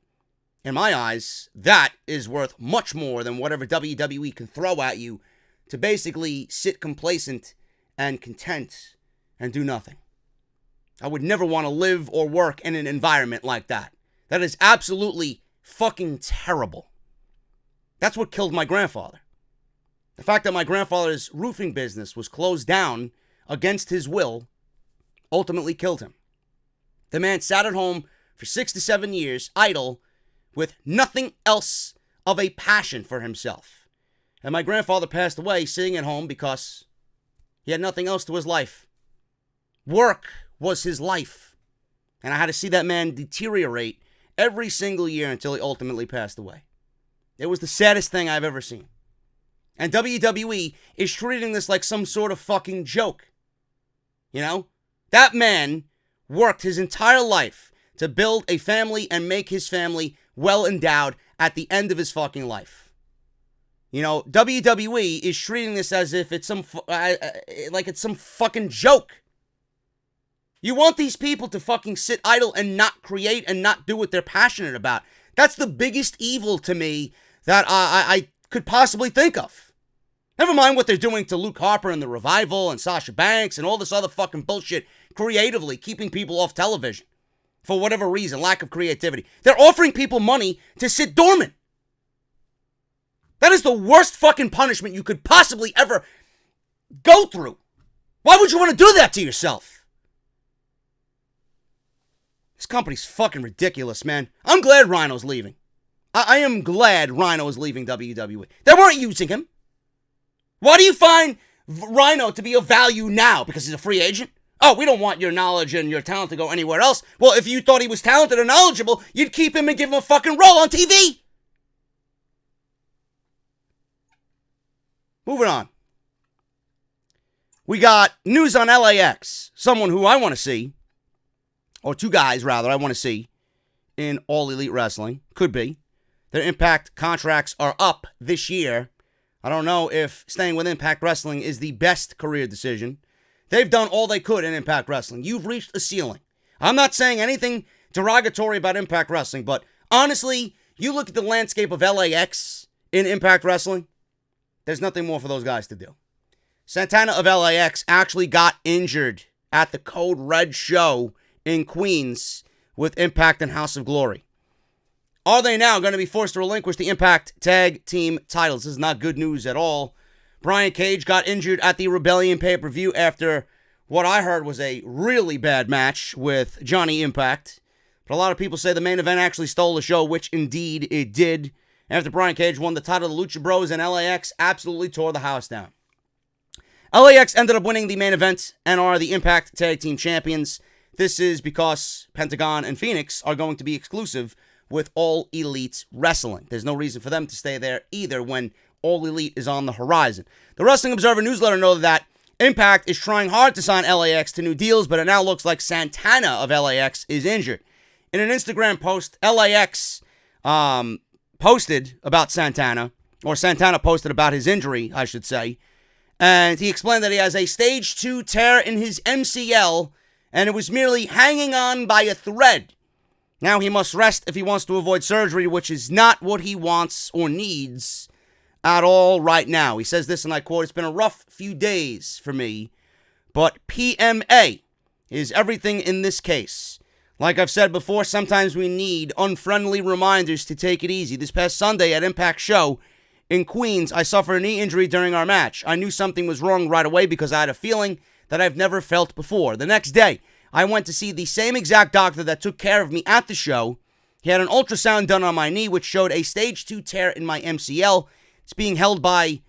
In my eyes, that is worth much more than whatever WWE can throw at you to basically sit complacent and content and do nothing. I would never want to live or work in an environment like that. That is absolutely fucking terrible. That's what killed my grandfather. The fact that my grandfather's roofing business was closed down against his will ultimately killed him. The man sat at home for 6 to 7 years, idle, with nothing else of a passion for himself. And my grandfather passed away sitting at home because he had nothing else to his life. Work was his life. And I had to see that man deteriorate every single year until he ultimately passed away. It was the saddest thing I've ever seen. And WWE is treating this like some sort of fucking joke. You know? That man worked his entire life to build a family and make his family well endowed at the end of his fucking life. You know, WWE is treating this as if it's some fucking joke. You want these people to fucking sit idle and not create and not do what they're passionate about. That's the biggest evil to me that I could possibly think of. Never mind what they're doing to Luke Harper and the Revival and Sasha Banks and all this other fucking bullshit creatively, keeping people off television. For whatever reason, lack of creativity. They're offering people money to sit dormant. That is the worst fucking punishment you could possibly ever go through. Why would you want to do that to yourself? This company's fucking ridiculous, man. I'm glad Rhino's leaving. I am glad Rhino is leaving WWE. They weren't using him. Why do you find Rhino to be of value now? Because he's a free agent? Oh, we don't want your knowledge and your talent to go anywhere else. Well, if you thought he was talented and knowledgeable, you'd keep him and give him a fucking role on TV. Moving on. We got news on LAX. Someone who I want to see, or two guys rather, I want to see in All Elite Wrestling. Could be. Their Impact contracts are up this year. I don't know if staying with Impact Wrestling is the best career decision. They've done all they could in Impact Wrestling. You've reached a ceiling. I'm not saying anything derogatory about Impact Wrestling, but honestly, you look at the landscape of LAX in Impact Wrestling, there's nothing more for those guys to do. Santana of LAX actually got injured at the Code Red show in Queens with Impact and House of Glory. Are they now going to be forced to relinquish the Impact Tag Team titles? This is not good news at all Brian Cage got injured at the Rebellion pay-per-view after what I heard was a really bad match with Johnny Impact. But a lot of people say the main event actually stole the show, which indeed it did. After Brian Cage won the title, the Lucha Bros and LAX absolutely tore the house down. LAX ended up winning the main event and are the Impact Tag Team Champions. This is because Pentagon and Phoenix are going to be exclusive with All Elite Wrestling. There's no reason for them to stay there either when All Elite is on the horizon. The Wrestling Observer newsletter noted that Impact is trying hard to sign LAX to new deals, but it now looks like Santana of LAX is injured. In an Instagram post, LAX posted about Santana, or Santana posted about his injury, I should say, and he explained that he has a stage 2 tear in his MCL, and it was merely hanging on by a thread. Now he must rest if he wants to avoid surgery, which is not what he wants or needs at all right now. He says this, and I quote, "It's been a rough few days for me, but PMA is everything in this case. Like I've said before, sometimes we need unfriendly reminders to take it easy. This past Sunday at Impact Show in Queens, I suffered a knee injury during our match. I knew something was wrong right away because I had a feeling that I've never felt before. The next day, I went to see the same exact doctor that took care of me at the show. He had an ultrasound done on my knee, which showed a stage 2 tear in my MCL. It's being held by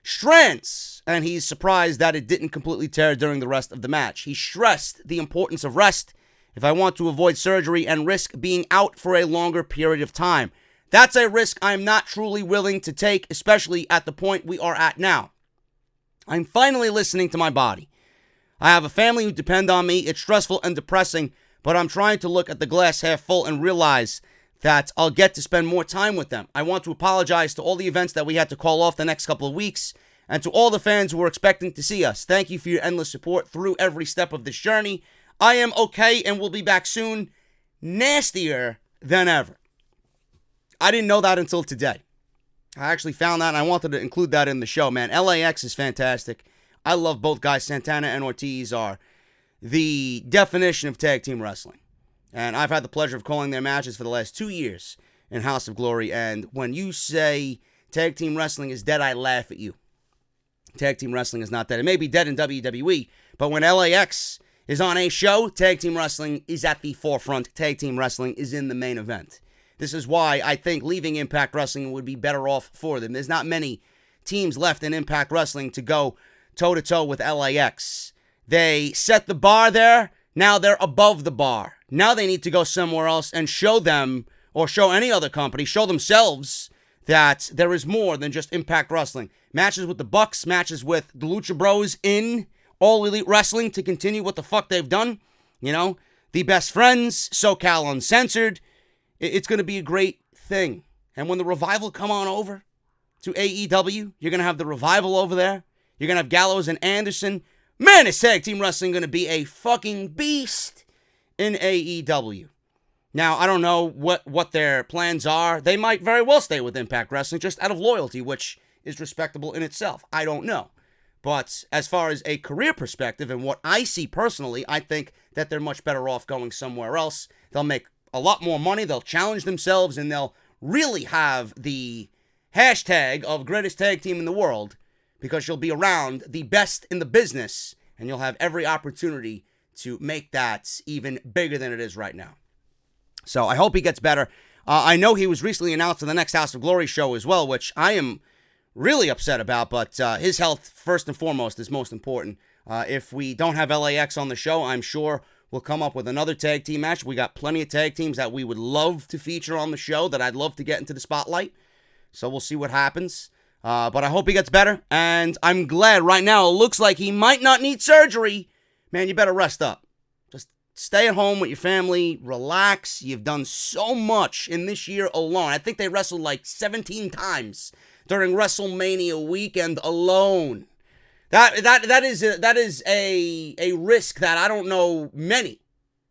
strands, and he's surprised that it didn't completely tear during the rest of the match. He stressed the importance of rest if I want to avoid surgery and risk being out for a longer period of time. That's a risk I'm not truly willing to take, especially at the point we are at now. I'm finally listening to my body. I have a family who depend on me. It's stressful and depressing, but I'm trying to look at the glass half full and realize that I'll get to spend more time with them. I want to apologize to all the events that we had to call off the next couple of weeks, and to all the fans who were expecting to see us. Thank you for your endless support through every step of this journey. I am okay and will be back soon, nastier than ever." I didn't know that until today. I actually found that, and I wanted to include that in the show, man. LAX is fantastic. I love both guys. Santana and Ortiz are the definition of tag team wrestling. And I've had the pleasure of calling their matches for the last 2 years in House of Glory. And when you say tag team wrestling is dead, I laugh at you. Tag team wrestling is not dead. It may be dead in WWE, but when LAX is on a show, tag team wrestling is at the forefront. Tag team wrestling is in the main event. This is why I think leaving Impact Wrestling would be better off for them. There's not many teams left in Impact Wrestling to go toe-to-toe with LAX. They set the bar there. Now they're above the bar. Now they need to go somewhere else and show them, or show any other company, show themselves that there is more than just Impact Wrestling. Matches with the Bucks, matches with the Lucha Bros in All Elite Wrestling to continue what the fuck they've done. You know, the Best Friends, SoCal Uncensored. It's going to be a great thing. And when the Revival come on over to AEW, you're going to have the Revival over there. You're going to have Gallows and Anderson. Man, is tag team wrestling going to be a fucking beast in AEW. Now, I don't know what their plans are. They might very well stay with Impact Wrestling just out of loyalty, which is respectable in itself. I don't know. But as far as a career perspective and what I see personally, I think that they're much better off going somewhere else. They'll make a lot more money. They'll challenge themselves, and they'll really have the hashtag of greatest tag team in the world, because you'll be around the best in the business, and you'll have every opportunity to make that even bigger than it is right now. So I hope he gets better. I know he was recently announced to the next House of Glory show as well, which I am really upset about, but his health, first and foremost, is most important. If we don't have LAX on the show, I'm sure we'll come up with another tag team match. We got plenty of tag teams that we would love to feature on the show that I'd love to get into the spotlight. So we'll see what happens. But I hope he gets better, and I'm glad right now it looks like he might not need surgery. Man, you better rest up. Just stay at home with your family, relax. You've done so much in this year alone. I think they wrestled like 17 times during WrestleMania weekend alone. That is a risk that I don't know many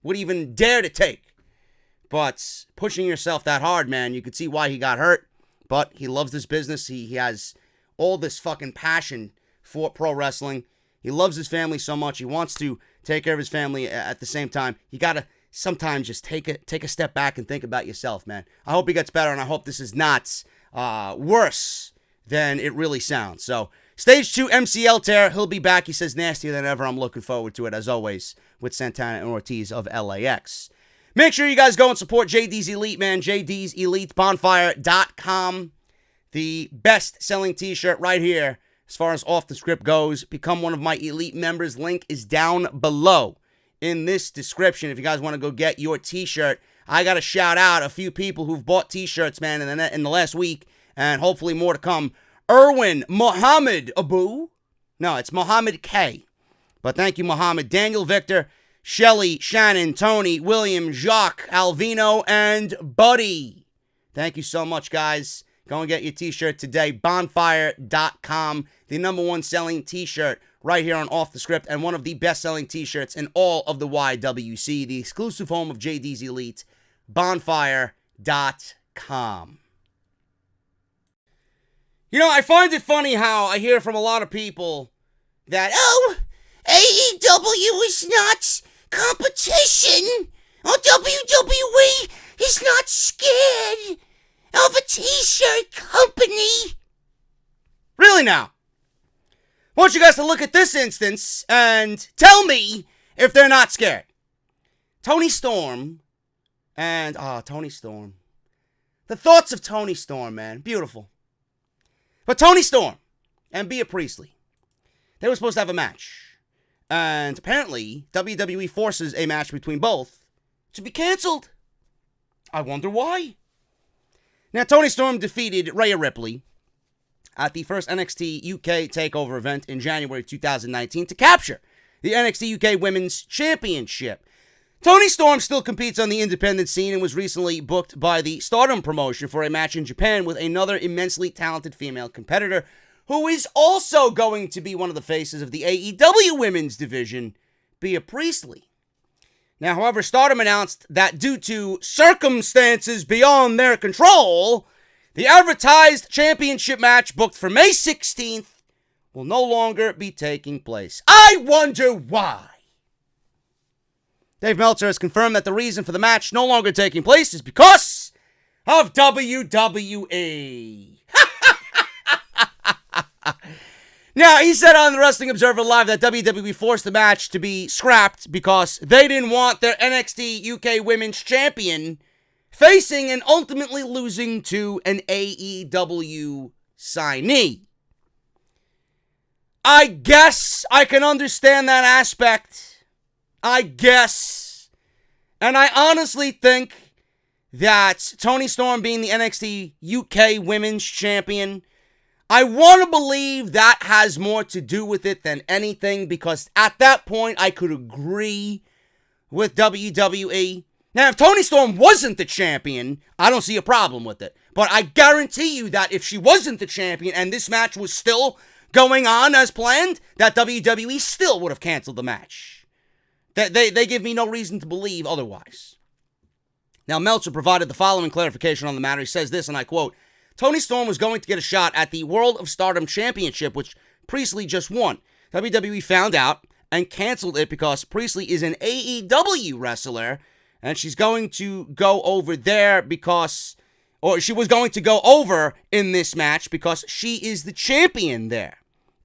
would even dare to take. But pushing yourself that hard, man, you could see why he got hurt. But he loves this business. He has all this fucking passion for pro wrestling. He loves his family so much. He wants to take care of his family at the same time. You got to sometimes just take a step back and think about yourself, man. I hope he gets better, and I hope this is not worse than it really sounds. So Stage 2 MCL tear. He'll be back. He says nastier than ever. I'm looking forward to it, as always, with Santana and Ortiz of LAX. Make sure you guys go and support JD's Elite, man. JD's Elite, bonfire.com. The best-selling t-shirt right here as far as Off the Script goes. Become one of my Elite members. Link is down below in this description if you guys want to go get your t-shirt. I got to shout out a few people who've bought t-shirts, man, in the last week, and hopefully more to come. Erwin Mohammed Abu. No, it's Mohammed K. But thank you, Mohammed. Daniel Victor, Shelly, Shannon, Tony, William, Jacques, Alvino, and Buddy. Thank you so much, guys. Go and get your t-shirt today. Bonfire.com. The #1 selling t-shirt right here on Off the Script, and one of the best-selling t-shirts in all of the YWC. The exclusive home of JD's Elite. Bonfire.com. You know, I find it funny how I hear from a lot of people that, oh, AEW is not competition. Oh, WWE is not scared of a t-shirt company. Really now? I want you guys to look at this instance and tell me if they're not scared. Tony Storm and, Tony Storm. The thoughts of Tony Storm, man. Beautiful. But Tony Storm and Bea Priestley, they were supposed to have a match. And apparently, WWE forces a match between both to be canceled. I wonder why. Now, Tony Storm defeated Rhea Ripley at the first NXT UK TakeOver event in January 2019 to capture the NXT UK Women's Championship. Tony Storm still competes on the independent scene and was recently booked by the Stardom promotion for a match in Japan with another immensely talented female competitor who is also going to be one of the faces of the AEW women's division, Bea Priestley. Now, however, Stardom announced that due to circumstances beyond their control, the advertised championship match booked for May 16th will no longer be taking place. I wonder why. Dave Meltzer has confirmed that the reason for the match no longer taking place is because of WWE. Now, he said on the Wrestling Observer Live that WWE forced the match to be scrapped because they didn't want their NXT UK Women's Champion facing and ultimately losing to an AEW signee. I guess I can understand that aspect. I guess. And I honestly think that Tony Storm being the NXT UK Women's Champion, I want to believe that has more to do with it than anything, because at that point I could agree with WWE. Now, if Tony Storm wasn't the champion, I don't see a problem with it. But I guarantee you that if she wasn't the champion and this match was still going on as planned, that WWE still would have canceled the match. They give me no reason to believe otherwise. Now, Meltzer provided the following clarification on the matter. He says this, and I quote, Tony Storm was going to get a shot at the World of Stardom Championship, which Priestley just won. WWE found out and canceled it because Priestley is an AEW wrestler, and she's going to go over there because, or she was going to go over in this match because she is the champion there.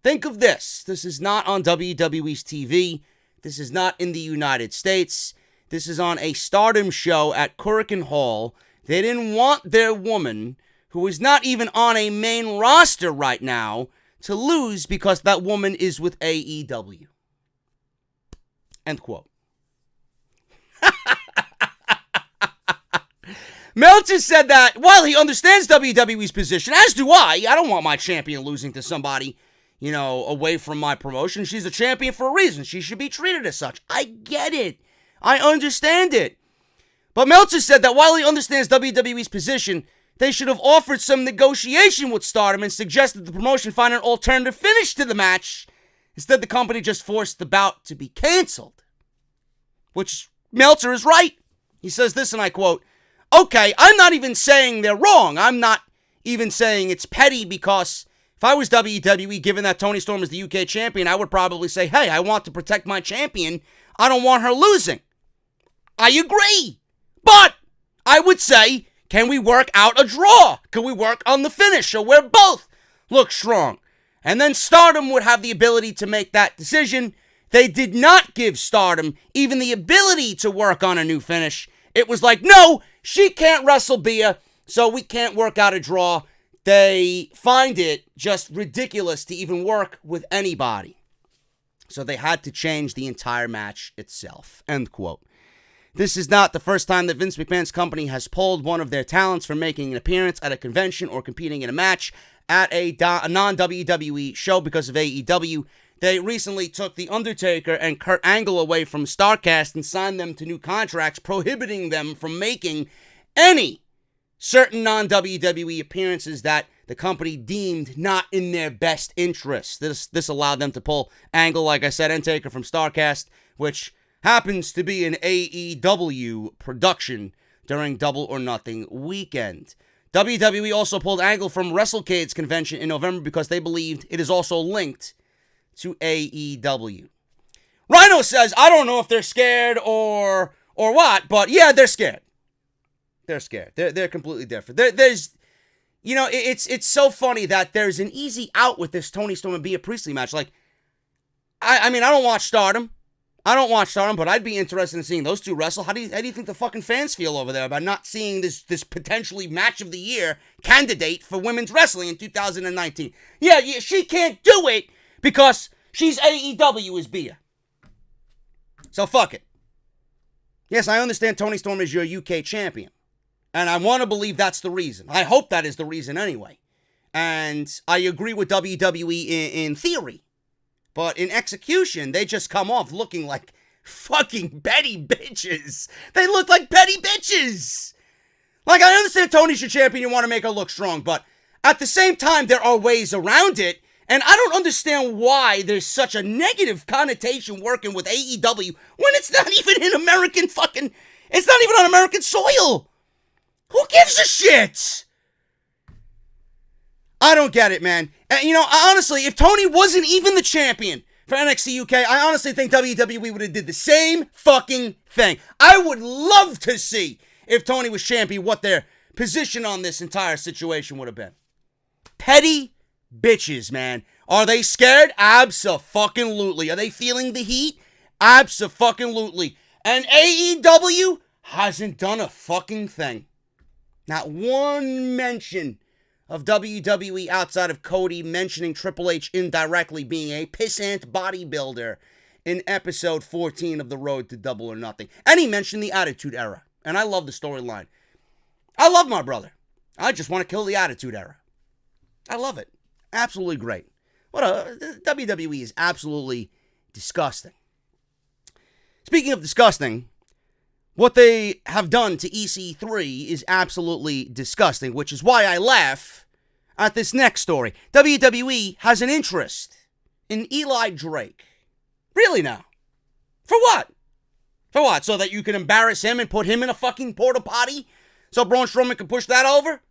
Think of this. This is not on WWE's TV. This is not in the United States. This is on a Stardom show at Korakuen Hall. They didn't want their woman, who is not even on a main roster right now, to lose because that woman is with AEW. End quote. Meltzer said that while he understands WWE's position, as do I don't want my champion losing to somebody, away from my promotion. She's a champion for a reason. She should be treated as such. I get it. I understand it. But Meltzer said that while he understands WWE's position, they should have offered some negotiation with Stardom and suggested the promotion find an alternative finish to the match. Instead, the company just forced the bout to be canceled. Which Meltzer is right. He says this, and I quote, okay, I'm not even saying they're wrong. I'm not even saying it's petty, because if I was WWE, given that Tony Storm is the UK champion, I would probably say, hey, I want to protect my champion. I don't want her losing. I agree. But I would say, can we work out a draw? Can we work on the finish so where both look strong? And then Stardom would have the ability to make that decision. They did not give Stardom even the ability to work on a new finish. It was like, no, she can't wrestle Bea, so we can't work out a draw. They find it just ridiculous to even work with anybody. So they had to change the entire match itself. End quote. This is not the first time that Vince McMahon's company has pulled one of their talents from making an appearance at a convention or competing in a match at a non-WWE show because of AEW. They recently took The Undertaker and Kurt Angle away from StarCast and signed them to new contracts, prohibiting them from making any certain non-WWE appearances that the company deemed not in their best interest. This allowed them to pull Angle, like I said, and Taker from StarCast, which happens to be an AEW production during Double or Nothing weekend. WWE also pulled Angle from WrestleCade's convention in November because they believed it is also linked to AEW. Rhino says, I don't know if they're scared or what, but yeah, they're scared. They're scared. They're completely different. There's, you know, it's so funny that there's an easy out with this Toni Storm and Bea Priestley match. Like, I mean, I don't watch Stardom, but I'd be interested in seeing those two wrestle. How do you think the fucking fans feel over there about not seeing this potentially match of the year candidate for women's wrestling in 2019? Yeah, she can't do it because she's AEW as Bea. So fuck it. Yes, I understand Toni Storm is your UK champion. And I want to believe that's the reason. I hope that is the reason anyway. And I agree with WWE in theory. But in execution, they just come off looking like fucking petty bitches. They look like petty bitches. Like, I understand Tony's your champion, you want to make her look strong, but at the same time, there are ways around it, and I don't understand why there's such a negative connotation working with AEW when it's not even in American fucking... It's not even on American soil. Who gives a shit? I don't get it, man. And, you know, honestly, if Tony wasn't even the champion for NXT UK, I honestly think WWE would have did the same fucking thing. I would love to see, if Tony was champion, what their position on this entire situation would have been. Petty bitches, man. Are they scared? Abso-fucking-lutely. Are they feeling the heat? Abso-fucking-lutely. And AEW hasn't done a fucking thing. Not one mention of WWE outside of Cody mentioning Tripl H indirectly being a pissant bodybuilder in episode 14 of The Road to Double or Nothing. And he mentioned the Attitude Era. And I love the storyline. I love my brother. I just want to kill the Attitude Era. I love it. Absolutely great. WWE is absolutely disgusting. Speaking of disgusting, what they have done to EC3 is absolutely disgusting, which is why I laugh at this next story. WWE has an interest in Eli Drake. Really now? For what? For what? So that you can embarrass him and put him in a fucking porta potty? So Braun Strowman can push that over?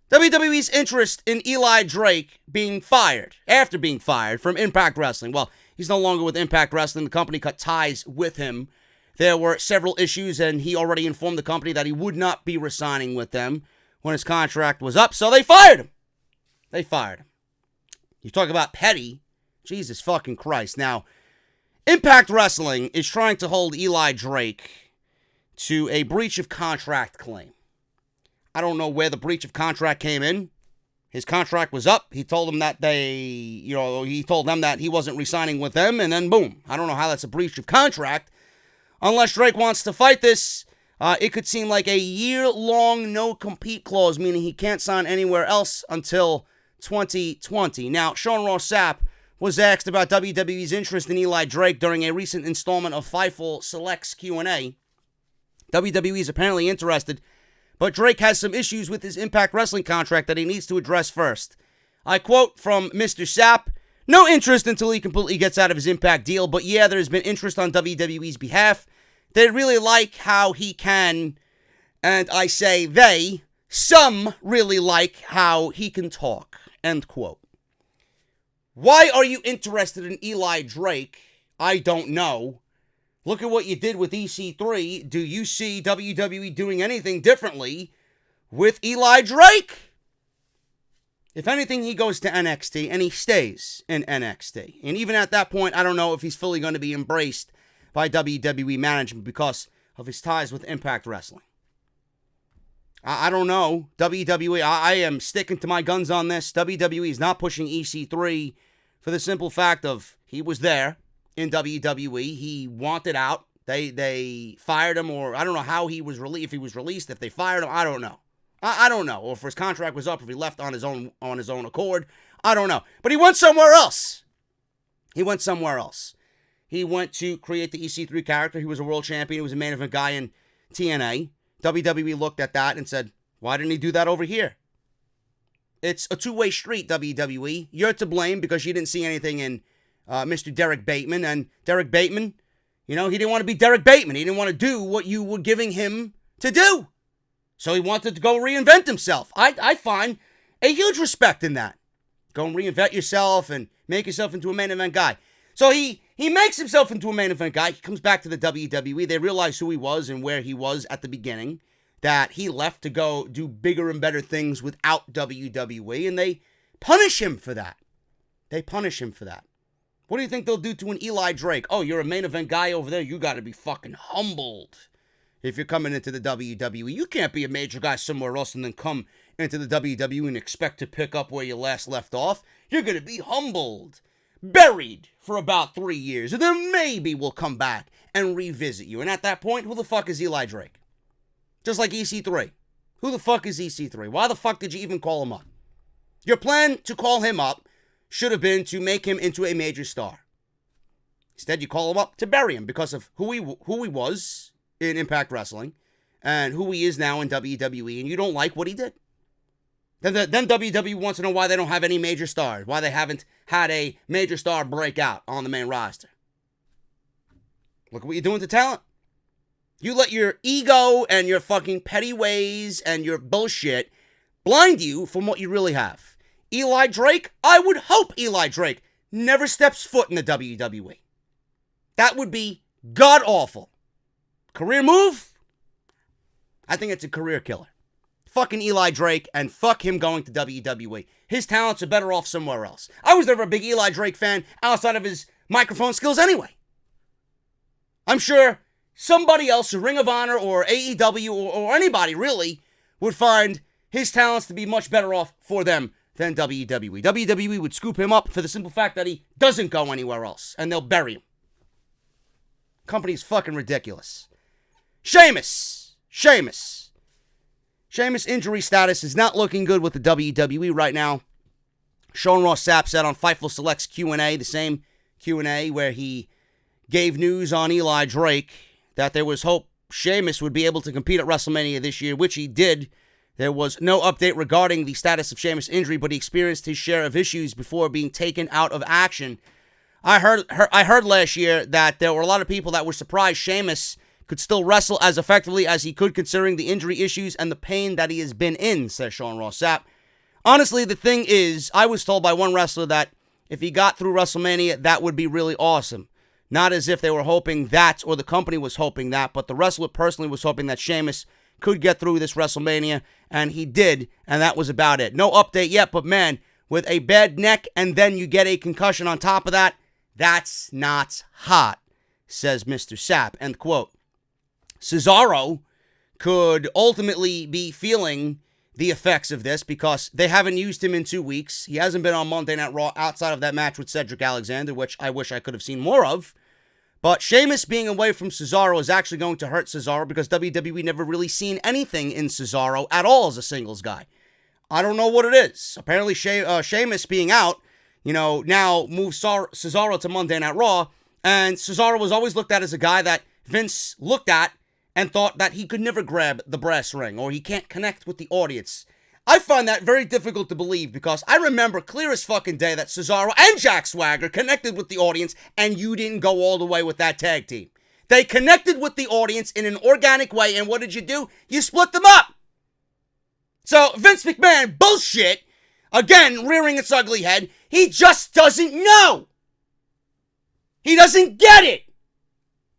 WWE's interest in Eli Drake being fired, after being fired from Impact Wrestling. Well, he's no longer with Impact Wrestling. The company cut ties with him. There were several issues, and he already informed the company that he would not be re-signing with them when his contract was up, so they fired him. They fired him. You talk about petty. Jesus fucking Christ. Now, Impact Wrestling is trying to hold Eli Drake to a breach of contract claim. I don't know where the breach of contract came in. His contract was up. He told them that he told them that he wasn't re-signing with them, and then boom. I don't know how that's a breach of contract. Unless Drake wants to fight this, it could seem like a year-long no-compete clause, meaning he can't sign anywhere else until 2020. Now, Sean Ross Sapp was asked about WWE's interest in Eli Drake during a recent installment of Fightful Select's Q&A. WWE is apparently interested, but Drake has some issues with his Impact Wrestling contract that he needs to address first. I quote from Mr. Sapp, "No interest until he completely gets out of his Impact deal, but yeah, there's been interest on WWE's behalf. They really like how he can, and I say they, some really like how he can talk." End quote. Why are you interested in Eli Drake? I don't know. Look at what you did with EC3. Do you see WWE doing anything differently with Eli Drake? If anything, he goes to NXT, and he stays in NXT. And even at that point, I don't know if he's fully going to be embraced by WWE management because of his ties with Impact Wrestling. I don't know. WWE, I am sticking to my guns on this. WWE is not pushing EC3 for the simple fact of he was there in WWE. He wanted out. They fired him, or I don't know how he was released. If he was released, if they fired him, I don't know. I don't know. Or if his contract was up, if he left on his own accord, I don't know. But he went somewhere else. He went to create the EC3 character. He was a world champion. He was a main event guy in TNA. WWE looked at that and said, why didn't he do that over here? It's a two-way street, WWE. You're to blame because you didn't see anything in Mr. Derek Bateman. And Derek Bateman, he didn't want to be Derek Bateman. He didn't want to do what you were giving him to do. So he wanted to go reinvent himself. I find a huge respect in that. Go and reinvent yourself and make yourself into a main event guy. So he makes himself into a main event guy. He comes back to the WWE. They realize who he was and where he was at the beginning. That he left to go do bigger and better things without WWE. And they punish him for that. What do you think they'll do to an Eli Drake? Oh, you're a main event guy over there. You got to be fucking humbled. If you're coming into the WWE, you can't be a major guy somewhere else and then come into the WWE and expect to pick up where you last left off. You're going to be humbled, buried for about 3 years, and then maybe we'll come back and revisit you. And at that point, who the fuck is Eli Drake? Just like EC3. Who the fuck is EC3? Why the fuck did you even call him up? Your plan to call him up should have been to make him into a major star. Instead, you call him up to bury him because of who he was in Impact Wrestling and who he is now in WWE, and you don't like what he did. Then WWE wants to know why they don't have any major stars, why they haven't had a major star breakout on the main roster. Look at what you're doing to talent. You let your ego and your fucking petty ways and your bullshit blind you from what you really have. Eli Drake, I would hope Eli Drake never steps foot in the WWE. That would be god-awful. Career move? I think it's a career killer. Fucking Eli Drake and fuck him going to WWE. His talents are better off somewhere else. I was never a big Eli Drake fan outside of his microphone skills anyway. I'm sure somebody else, a Ring of Honor or AEW or anybody really, would find his talents to be much better off for them than WWE. WWE would scoop him up for the simple fact that he doesn't go anywhere else, and they'll bury him. Company's fucking ridiculous. Sheamus injury status is not looking good with the WWE right now. Sean Ross Sapp said on Fightful Select's Q&A, the same Q&A where he gave news on Eli Drake, that there was hope Sheamus would be able to compete at WrestleMania this year, which he did. There was no update regarding the status of Sheamus' injury, but he experienced his share of issues before being taken out of action. I heard last year that there were a lot of people that were surprised Sheamus could still wrestle as effectively as he could considering the injury issues and the pain that he has been in, says Sean Ross Sapp. Honestly, the thing is, I was told by one wrestler that if he got through WrestleMania, that would be really awesome. Not as if they were hoping that, or the company was hoping that, but the wrestler personally was hoping that Sheamus could get through this WrestleMania, and he did, and that was about it. No update yet, but man, with a bad neck and then you get a concussion on top of that, that's not hot, says Mr. Sapp. End quote. Cesaro could ultimately be feeling the effects of this because they haven't used him in 2 weeks. He hasn't been on Monday Night Raw outside of that match with Cedric Alexander, which I wish I could have seen more of. But Sheamus being away from Cesaro is actually going to hurt Cesaro because WWE never really seen anything in Cesaro at all as a singles guy. I don't know what it is. Apparently Sheamus being out, now moves Cesaro to Monday Night Raw, and Cesaro was always looked at as a guy that Vince looked at and thought that he could never grab the brass ring or he can't connect with the audience. I find that very difficult to believe because I remember clear as fucking day that Cesaro and Jack Swagger connected with the audience and you didn't go all the way with that tag team. They connected with the audience in an organic way, and what did you do? You split them up. So Vince McMahon, bullshit, again rearing its ugly head, he just doesn't know. He doesn't get it.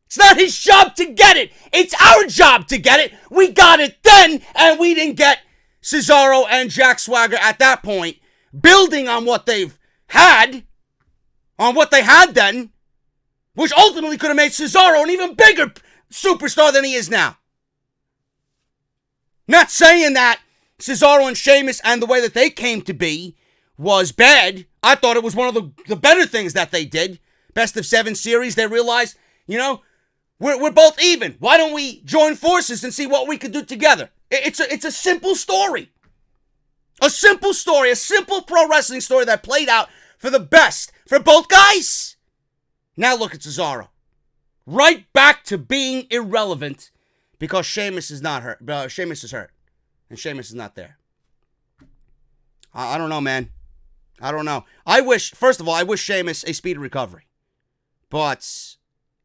It's not his job to get it. It's our job to get it. We got it then, and we didn't get Cesaro and Jack Swagger at that point building on what they've had, on what they had then, which ultimately could have made Cesaro an even bigger superstar than he is now. Not saying that Cesaro and Sheamus and the way that they came to be was bad. I thought it was one of the better things that they did. Best of 7 series, they realized, we're both even. Why don't we join forces and see what we could do together? It's a simple story. A simple story, a simple pro wrestling story that played out for the best for both guys. Now look at Cesaro. Right back to being irrelevant because Sheamus is not hurt. Sheamus is hurt. And Sheamus is not there. I don't know, man. I don't know. First of all, I wish Sheamus a speedy recovery. But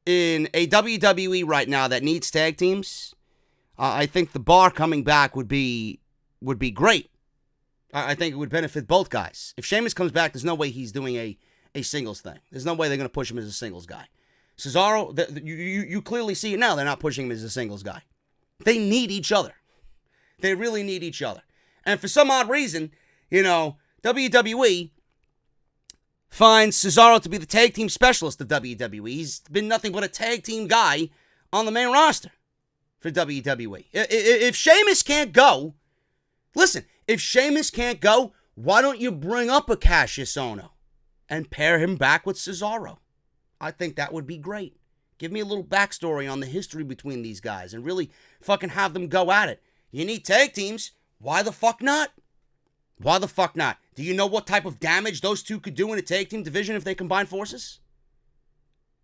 in a WWE right now that needs tag teams, I think the bar coming back would be great. I think it would benefit both guys. If Sheamus comes back, there's no way he's doing a singles thing. There's no way they're going to push him as a singles guy. Cesaro, you clearly see it now. They're not pushing him as a singles guy. They need each other. They really need each other. And for some odd reason, WWE finds Cesaro to be the tag team specialist of WWE. He's been nothing but a tag team guy on the main roster for WWE. If Sheamus can't go, listen, if Sheamus can't go, why don't you bring up a Cassius Ohno and pair him back with Cesaro? I think that would be great. Give me a little backstory on the history between these guys and really fucking have them go at it. You need tag teams. Why the fuck not? Why the fuck not? Do you know what type of damage those two could do in a tag team division if they combine forces?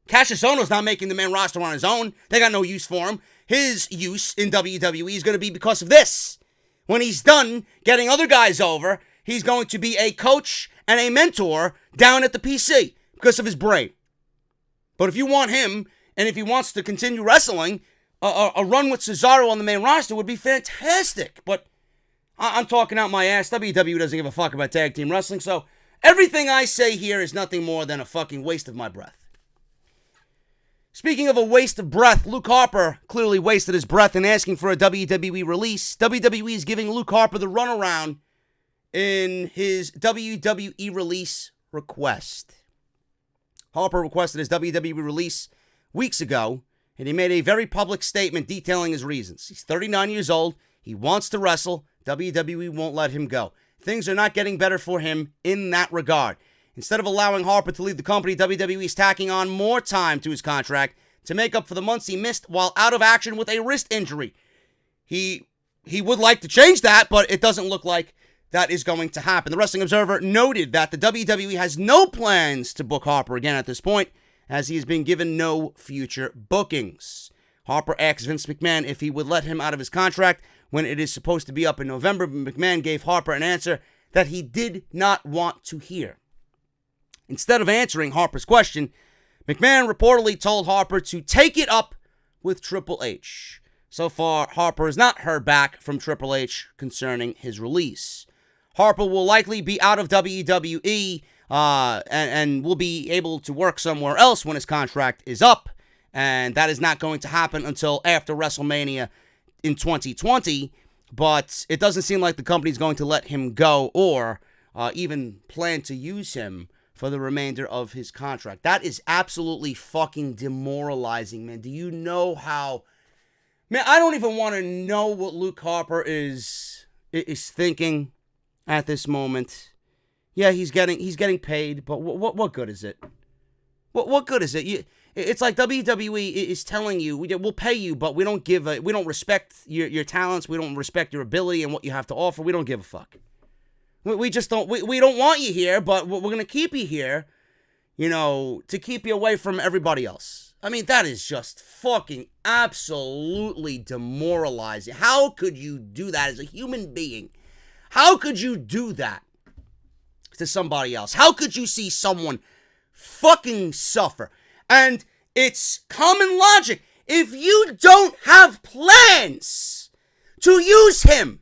Cassius Ohno's not making the main roster on his own. They got no use for him. His use in WWE is going to be because of this. When he's done getting other guys over, he's going to be a coach and a mentor down at the PC because of his brain. But if you want him, and if he wants to continue wrestling, a run with Cesaro on the main roster would be fantastic. But I'm talking out my ass. WWE doesn't give a fuck about tag team wrestling, so everything I say here is nothing more than a fucking waste of my breath. Speaking of a waste of breath, Luke Harper clearly wasted his breath in asking for a WWE release. WWE is giving Luke Harper the runaround in his WWE release request. Harper requested his WWE release weeks ago, and he made a very public statement detailing his reasons. He's 39 years old. He wants to wrestle. WWE won't let him go. Things are not getting better for him in that regard. Instead of allowing Harper to leave the company, WWE is tacking on more time to his contract to make up for the months he missed while out of action with a wrist injury. He would like to change that, but it doesn't look like that is going to happen. The Wrestling Observer noted that the WWE has no plans to book Harper again at this point, as he has been given no future bookings. Harper asked Vince McMahon if he would let him out of his contract when it is supposed to be up in November, but McMahon gave Harper an answer that he did not want to hear. Instead of answering Harper's question, McMahon reportedly told Harper to take it up with Tripl H. So far, Harper has not heard back from Tripl H concerning his release. Harper will likely be out of WWE and will be able to work somewhere else when his contract is up, and that is not going to happen until after WrestleMania in 2020, but it doesn't seem like the company's going to let him go or even plan to use him for the remainder of his contract. That is absolutely fucking demoralizing, man. Do you know how... Man, I don't even want to know what Luke Harper is thinking at this moment. Yeah, he's getting paid, but what good is it? What good is it? It's like WWE is telling you, we'll pay you, but we don't respect your talents, we don't respect your ability and what you have to offer. We don't give a fuck. We just don't, we don't want you here, but we're going to keep you here, to keep you away from everybody else. I mean, that is just fucking absolutely demoralizing. How could you do that as a human being? How could you do that to somebody else? How could you see someone fucking suffer? And it's common logic. If you don't have plans to use him,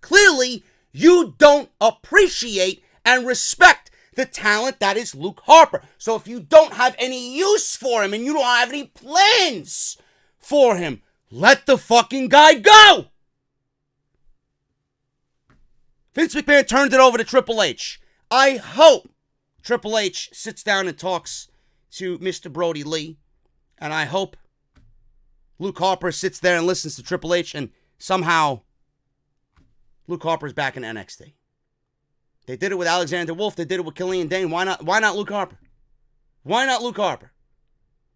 clearly you don't appreciate and respect the talent that is Luke Harper. So if you don't have any use for him and you don't have any plans for him, let the fucking guy go. Vince McMahon turned it over to Tripl H. I hope Tripl H sits down and talks to Mr. Brody Lee. And I hope Luke Harper sits there and listens to Tripl H and somehow Luke Harper's back in NXT. They did it with Alexander Wolf. They did it with Killian Dane. Why not Luke Harper? Why not Luke Harper?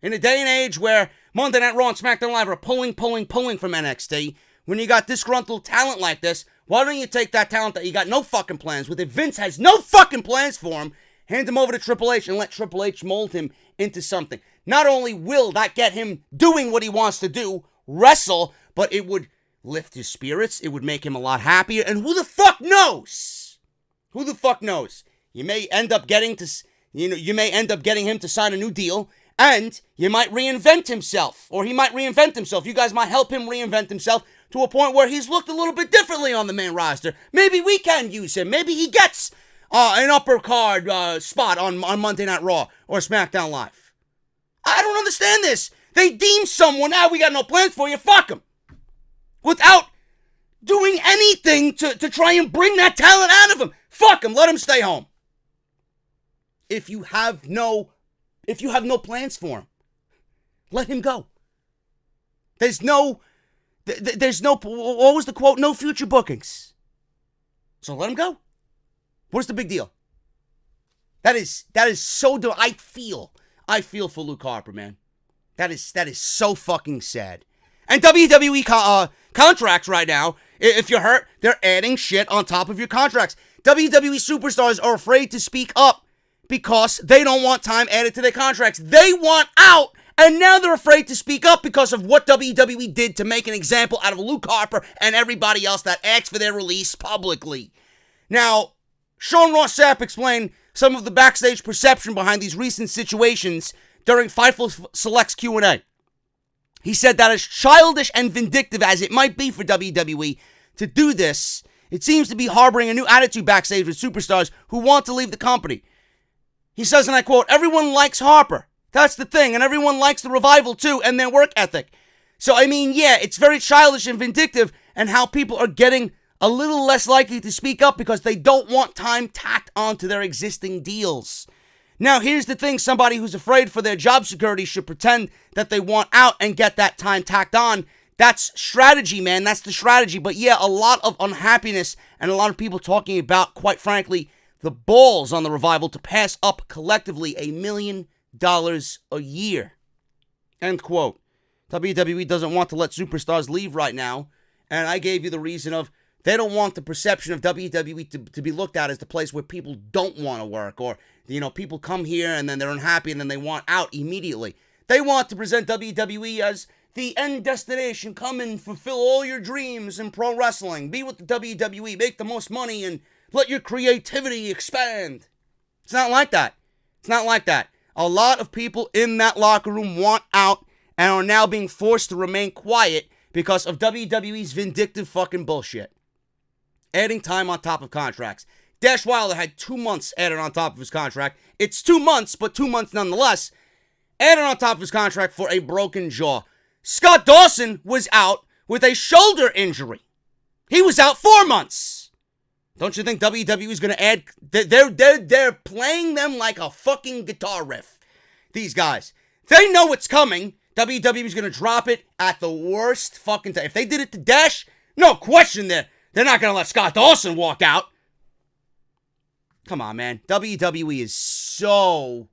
In a day and age where Monday Night Raw and SmackDown Live are pulling from NXT, when you got disgruntled talent like this, why don't you take that talent that you got no fucking plans with? If Vince has no fucking plans for him, hand him over to Tripl H and let Tripl H mold him into something. Not only will that get him doing what he wants to do, wrestle, but it would lift his spirits. It would make him a lot happier. And who the fuck knows? Who the fuck knows? You may end up getting him to sign a new deal, and you might reinvent himself, or he might reinvent himself. You guys might help him reinvent himself to a point where he's looked a little bit differently on the main roster. Maybe we can use him. Maybe he gets an upper card spot on Monday Night Raw or SmackDown Live. I don't understand this. They deem someone, we got no plans for you, fuck him. Without doing anything to try and bring that talent out of him. Fuck him, let him stay home. If you have no plans for him, let him go. There's no, what was the quote? No future bookings. So let him go. What's the big deal? That is so, I feel for Luke Harper, man. That is so fucking sad. And WWE contracts right now, if you're hurt, they're adding shit on top of your contracts. WWE superstars are afraid to speak up because they don't want time added to their contracts. They want out, and now they're afraid to speak up because of what WWE did to make an example out of Luke Harper and everybody else that asked for their release publicly. Now, Sean Ross Sapp explained some of the backstage perception behind these recent situations during Fightful Select's Q&A. He said that as childish and vindictive as it might be for WWE to do this, it seems to be harboring a new attitude backstage with superstars who want to leave the company. He says, and I quote, "Everyone likes Harper. That's the thing, and everyone likes the Revival too, and their work ethic." So, I mean, yeah, it's very childish and vindictive, and how people are getting a little less likely to speak up because they don't want time tacked onto their existing deals. Now, here's the thing. Somebody who's afraid for their job security should pretend that they want out and get that time tacked on. That's strategy, man. That's the strategy. But yeah, a lot of unhappiness and a lot of people talking about, quite frankly, the balls on the Revival to pass up collectively $1 million a year. End quote. WWE doesn't want to let superstars leave right now. And I gave you the reason of they don't want the perception of WWE to be looked at as the place where people don't want to work, or, people come here and then they're unhappy and then they want out immediately. They want to present WWE as the end destination. Come and fulfill all your dreams in pro wrestling. Be with the WWE, make the most money, and let your creativity expand. It's not like that. It's not like that. A lot of people in that locker room want out and are now being forced to remain quiet because of WWE's vindictive fucking bullshit. Adding time on top of contracts. Dash Wilder had 2 months added on top of his contract. It's 2 months, but 2 months nonetheless. Added on top of his contract for a broken jaw. Scott Dawson was out with a shoulder injury. He was out 4 months. Don't you think WWE is going to add? They're playing them like a fucking guitar riff. These guys. They know what's coming. WWE is going to drop it at the worst fucking time. If they did it to Dash, no question they're not going to let Scott Dawson walk out. Come on, man. WWE is so...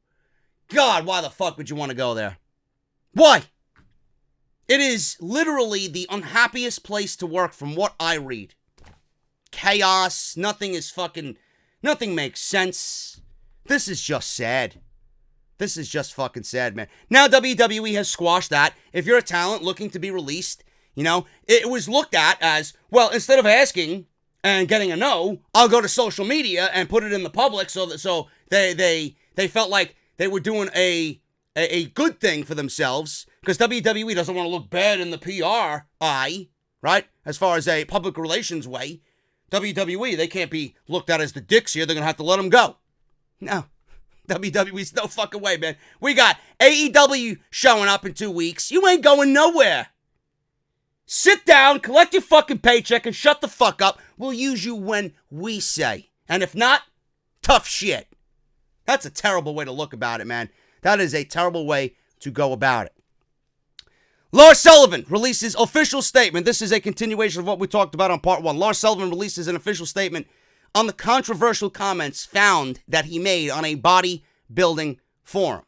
God, why the fuck would you want to go there? Why? It is literally the unhappiest place to work from what I read. Chaos. Nothing makes sense. This is just sad. This is just fucking sad, man. Now WWE has squashed that. If you're a talent looking to be released, it was looked at as, well, instead of asking and getting a no, I'll go to social media and put it in the public so they felt like they were doing a good thing for themselves, because WWE doesn't want to look bad in the PR eye, right? As far as a public relations way, WWE, they can't be looked at as the dicks here. They're going to have to let them go. No. WWE's no fucking way, man. We got AEW showing up in 2 weeks. You ain't going nowhere. Sit down, collect your fucking paycheck, and shut the fuck up. We'll use you when we say. And if not, Tough shit. That's a terrible way to look about it, man. That is a terrible way to go about it. Lars Sullivan releases official statement. This is a continuation of what we talked about on part 1. Lars Sullivan releases an official statement on the controversial comments found that he made on a bodybuilding forum.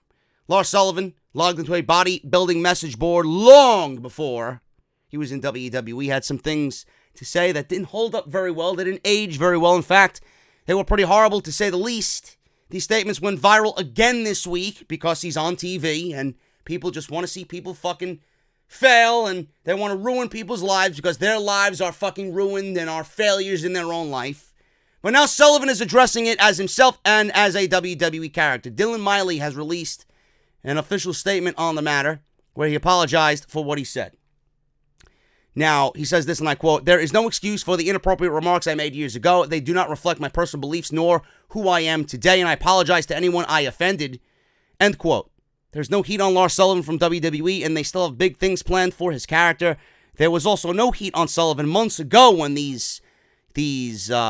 Lars Sullivan logged into a bodybuilding message board long before he was in WWE. He had some things to say that didn't hold up very well. They didn't age very well. In fact, they were pretty horrible to say the least. These statements went viral again this week because he's on TV and people just want to see people fucking fail and they want to ruin people's lives because their lives are fucking ruined and are failures in their own life. But now Sullivan is addressing it as himself and as a WWE character. Dylan Miley has released an official statement on the matter where he apologized for what he said. Now, he says this, and I quote, "There is no excuse for the inappropriate remarks I made years ago. They do not reflect my personal beliefs nor who I am today, and I apologize to anyone I offended." End quote. There's no heat on Lars Sullivan from WWE, and they still have big things planned for his character. There was also no heat on Sullivan months ago when these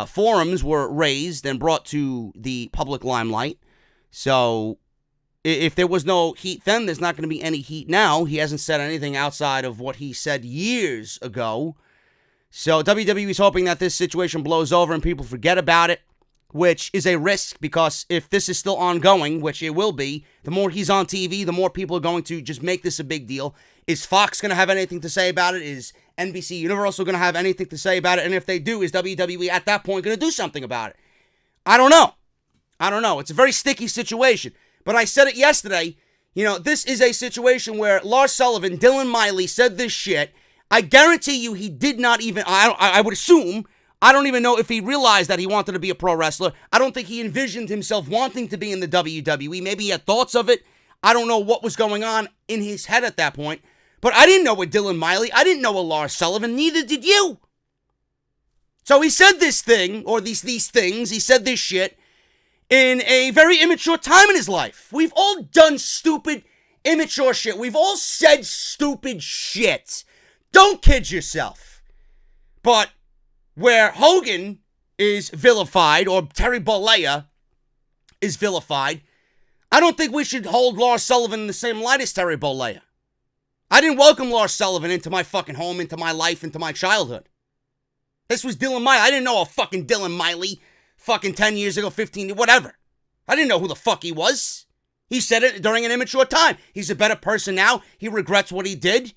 forums were raised and brought to the public limelight. So if there was no heat then, there's not going to be any heat now. He hasn't said anything outside of what he said years ago. So WWE is hoping that this situation blows over and people forget about it, which is a risk because if this is still ongoing, which it will be, the more he's on TV, the more people are going to just make this a big deal. Is Fox going to have anything to say about it? Is NBC Universal going to have anything to say about it? And if they do, is WWE at that point going to do something about it? I don't know. It's a very sticky situation. But I said it yesterday, this is a situation where Lars Sullivan, Dylan Miley said this shit. I guarantee you he did not even, I would assume, I don't even know if he realized that he wanted to be a pro wrestler. I don't think he envisioned himself wanting to be in the WWE. Maybe he had thoughts of it. I don't know what was going on in his head at that point. But I didn't know a Dylan Miley. I didn't know a Lars Sullivan. Neither did you. So he said this thing, or these things, he said this shit in a very immature time in his life. We've all done stupid, immature shit. We've all said stupid shit. Don't kid yourself. But where Hogan is vilified, or Terry Bollea is vilified, I don't think we should hold Lars Sullivan in the same light as Terry Bollea. I didn't welcome Lars Sullivan into my fucking home, into my life, into my childhood. This was Dylan Miley. I didn't know a fucking Dylan Miley fucking 10 years ago, 15, whatever. I didn't know who the fuck he was. He said it during an immature time. He's a better person now. He regrets what he did.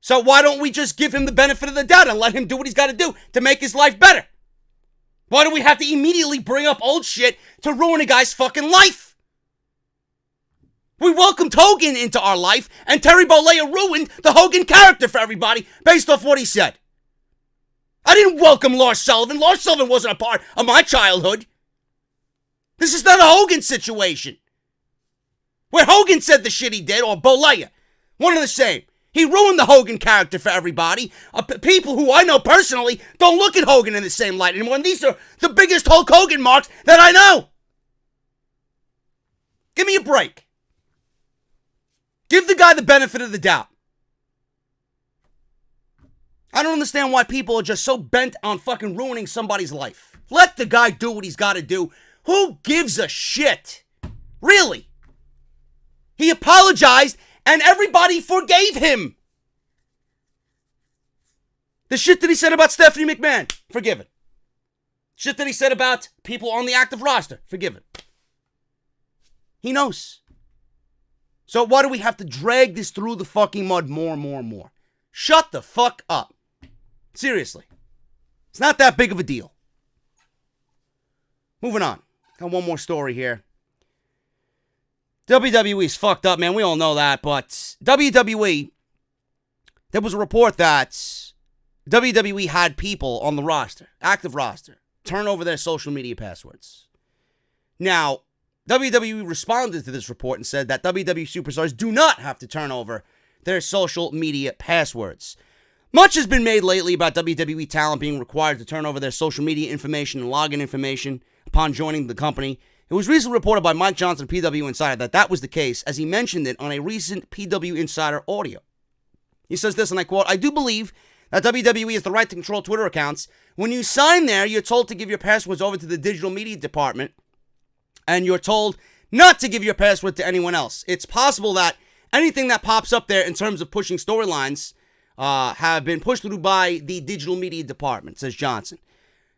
So why don't we just give him the benefit of the doubt and let him do what he's got to do to make his life better? Why do we have to immediately bring up old shit to ruin a guy's fucking life? We welcomed Hogan into our life, and Terry Bollea ruined the Hogan character for everybody based off what he said. I didn't welcome Lars Sullivan. Lars Sullivan wasn't a part of my childhood. This is not a Hogan situation. Where Hogan said the shit he did, or Bollea. One and the same. He ruined the Hogan character for everybody. People who I know personally don't look at Hogan in the same light anymore. And these are the biggest Hulk Hogan marks that I know. Give me a break. Give the guy the benefit of the doubt. I don't understand why people are just so bent on fucking ruining somebody's life. Let the guy do what he's got to do. Who gives a shit? Really? He apologized and everybody forgave him. The shit that he said about Stephanie McMahon, forgiven. Shit that he said about people on the active roster, forgiven. He knows. So why do we have to drag this through the fucking mud more and more and more? Shut the fuck up. Seriously. It's not that big of a deal. Moving on. Got one more story here. WWE's fucked up, man. We all know that. But WWE, there was a report that WWE had people on the roster, active roster, turn over their social media passwords. Now, WWE responded to this report and said that WWE superstars do not have to turn over their social media passwords. Much has been made lately about WWE talent being required to turn over their social media information and login information upon joining the company. It was recently reported by Mike Johnson, PW Insider, that was the case, as he mentioned it on a recent PW Insider audio. He says this, and I quote, "I do believe that WWE has the right to control Twitter accounts. When you sign there, you're told to give your passwords over to the digital media department, and you're told not to give your password to anyone else. It's possible that anything that pops up there in terms of pushing storylines have been pushed through by the digital media department, says Johnson.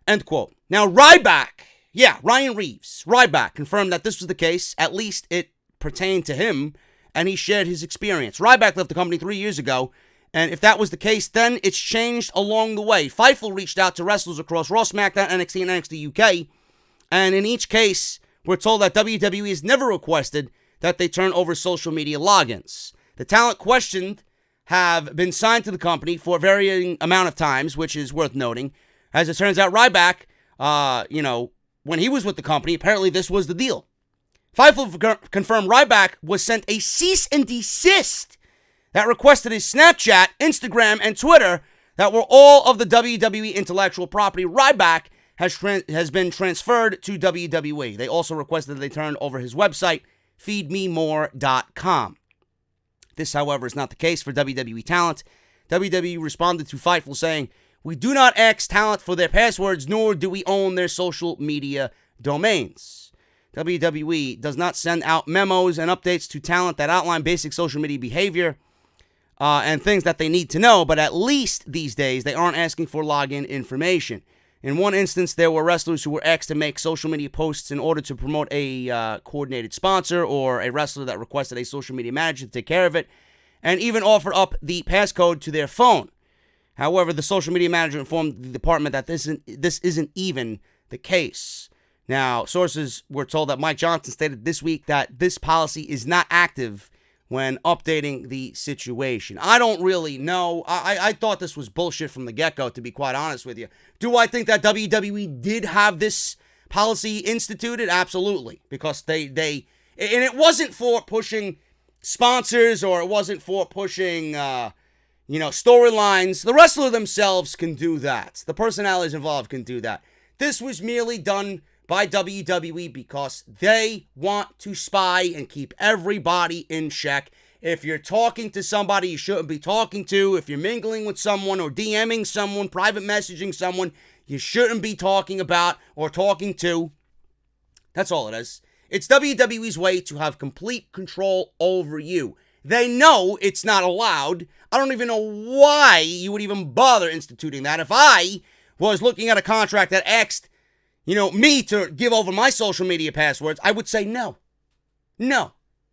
End quote. Now, Ryan Reeves, Ryback, confirmed that this was the case. At least it pertained to him, and he shared his experience. Ryback left the company 3 years ago, and if that was the case, then it's changed along the way. Fightful reached out to wrestlers across Raw, SmackDown, NXT, and NXT UK, and in each case, we're told that WWE has never requested that they turn over social media logins. The talent questioned have been signed to the company for a varying amount of times, which is worth noting. As it turns out, Ryback, when he was with the company, apparently this was the deal. Fightful confirmed Ryback was sent a cease and desist that requested his Snapchat, Instagram, and Twitter that were all of the WWE intellectual property. Ryback has been transferred to WWE. They also requested that they turn over his website, feedmemore.com. This, however, is not the case for WWE talent. WWE responded to Fightful saying, "We do not ask talent for their passwords, nor do we own their social media domains. WWE does not send out memos and updates to talent that outline basic social media behavior and things that they need to know, but at least these days they aren't asking for login information. In one instance, there were wrestlers who were asked to make social media posts in order to promote a coordinated sponsor, or a wrestler that requested a social media manager to take care of it, and even offered up the passcode to their phone. However, the social media manager informed the department that this isn't even the case." Now, sources were told that Mike Johnson stated this week that this policy is not active when updating the situation. I don't really know. I thought this was bullshit from the get-go, to be quite honest with you. Do I think that WWE did have this policy instituted? Absolutely. Because and it wasn't for pushing sponsors, or it wasn't for pushing, storylines. The wrestler themselves can do that. The personalities involved can do that. This was merely done by WWE because they want to spy and keep everybody in check. If you're talking to somebody you shouldn't be talking to, if you're mingling with someone or DMing someone, private messaging someone you shouldn't be talking about or talking to, that's all it is. It's WWE's way to have complete control over you. They know it's not allowed. I don't even know why you would even bother instituting that. If I was looking at a contract that asked me to give over my social media passwords, I would say no. No.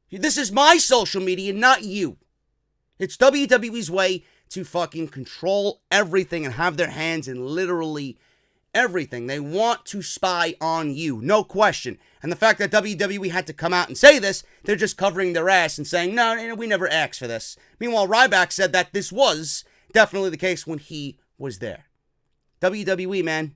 This is my social media, not you. It's WWE's way to fucking control everything and have their hands in literally everything. They want to spy on you, no question. And the fact that WWE had to come out and say this, they're just covering their ass and saying, no, we never asked for this. Meanwhile, Ryback said that this was definitely the case when he was there. WWE, man.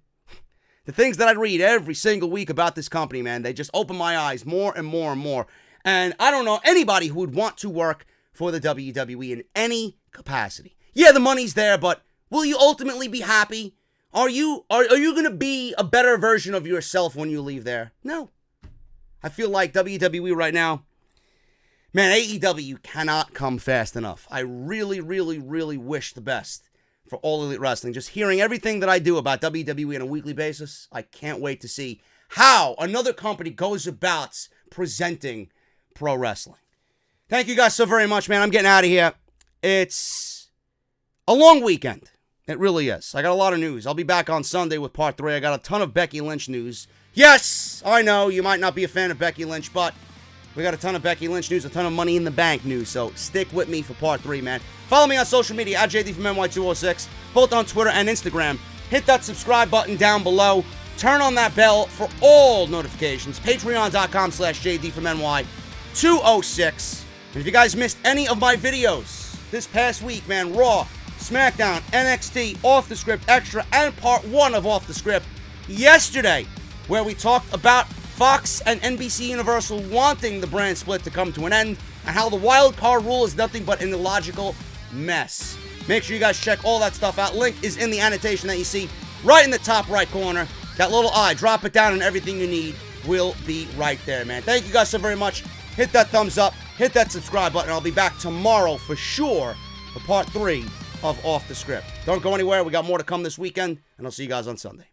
The things that I read every single week about this company, man, they just open my eyes more and more and more. And I don't know anybody who would want to work for the WWE in any capacity. Yeah, the money's there, but will you ultimately be happy? Are you going to be a better version of yourself when you leave there? No. I feel like WWE right now, man, AEW cannot come fast enough. I really, really, really wish the best for All Elite Wrestling. Just hearing everything that I do about WWE on a weekly basis, I can't wait to see how another company goes about presenting pro wrestling. Thank you guys so very much, man. I'm getting out of here. It's a long weekend. It really is. I got a lot of news. I'll be back on Sunday with part 3. I got a ton of Becky Lynch news. Yes, I know you might not be a fan of Becky Lynch, but we got a ton of Becky Lynch news, a ton of Money in the Bank news, so stick with me for part 3, man. Follow me on social media, at JD from NY206, both on Twitter and Instagram. Hit that subscribe button down below. Turn on that bell for all notifications. Patreon.com/JD from NY206. And if you guys missed any of my videos this past week, man, Raw, SmackDown, NXT, Off the Script Extra, and part 1 of Off the Script yesterday, where we talked about Fox and NBC Universal wanting the brand split to come to an end, and how the wild card rule is nothing but an illogical mess. Make sure you guys check all that stuff out. Link is in the annotation that you see right in the top right corner. That little eye, drop it down, and everything you need will be right there, man. Thank you guys so very much. Hit that thumbs up, hit that subscribe button. I'll be back tomorrow for sure for part 3 of Off the Script. Don't go anywhere. We got more to come this weekend, and I'll see you guys on Sunday.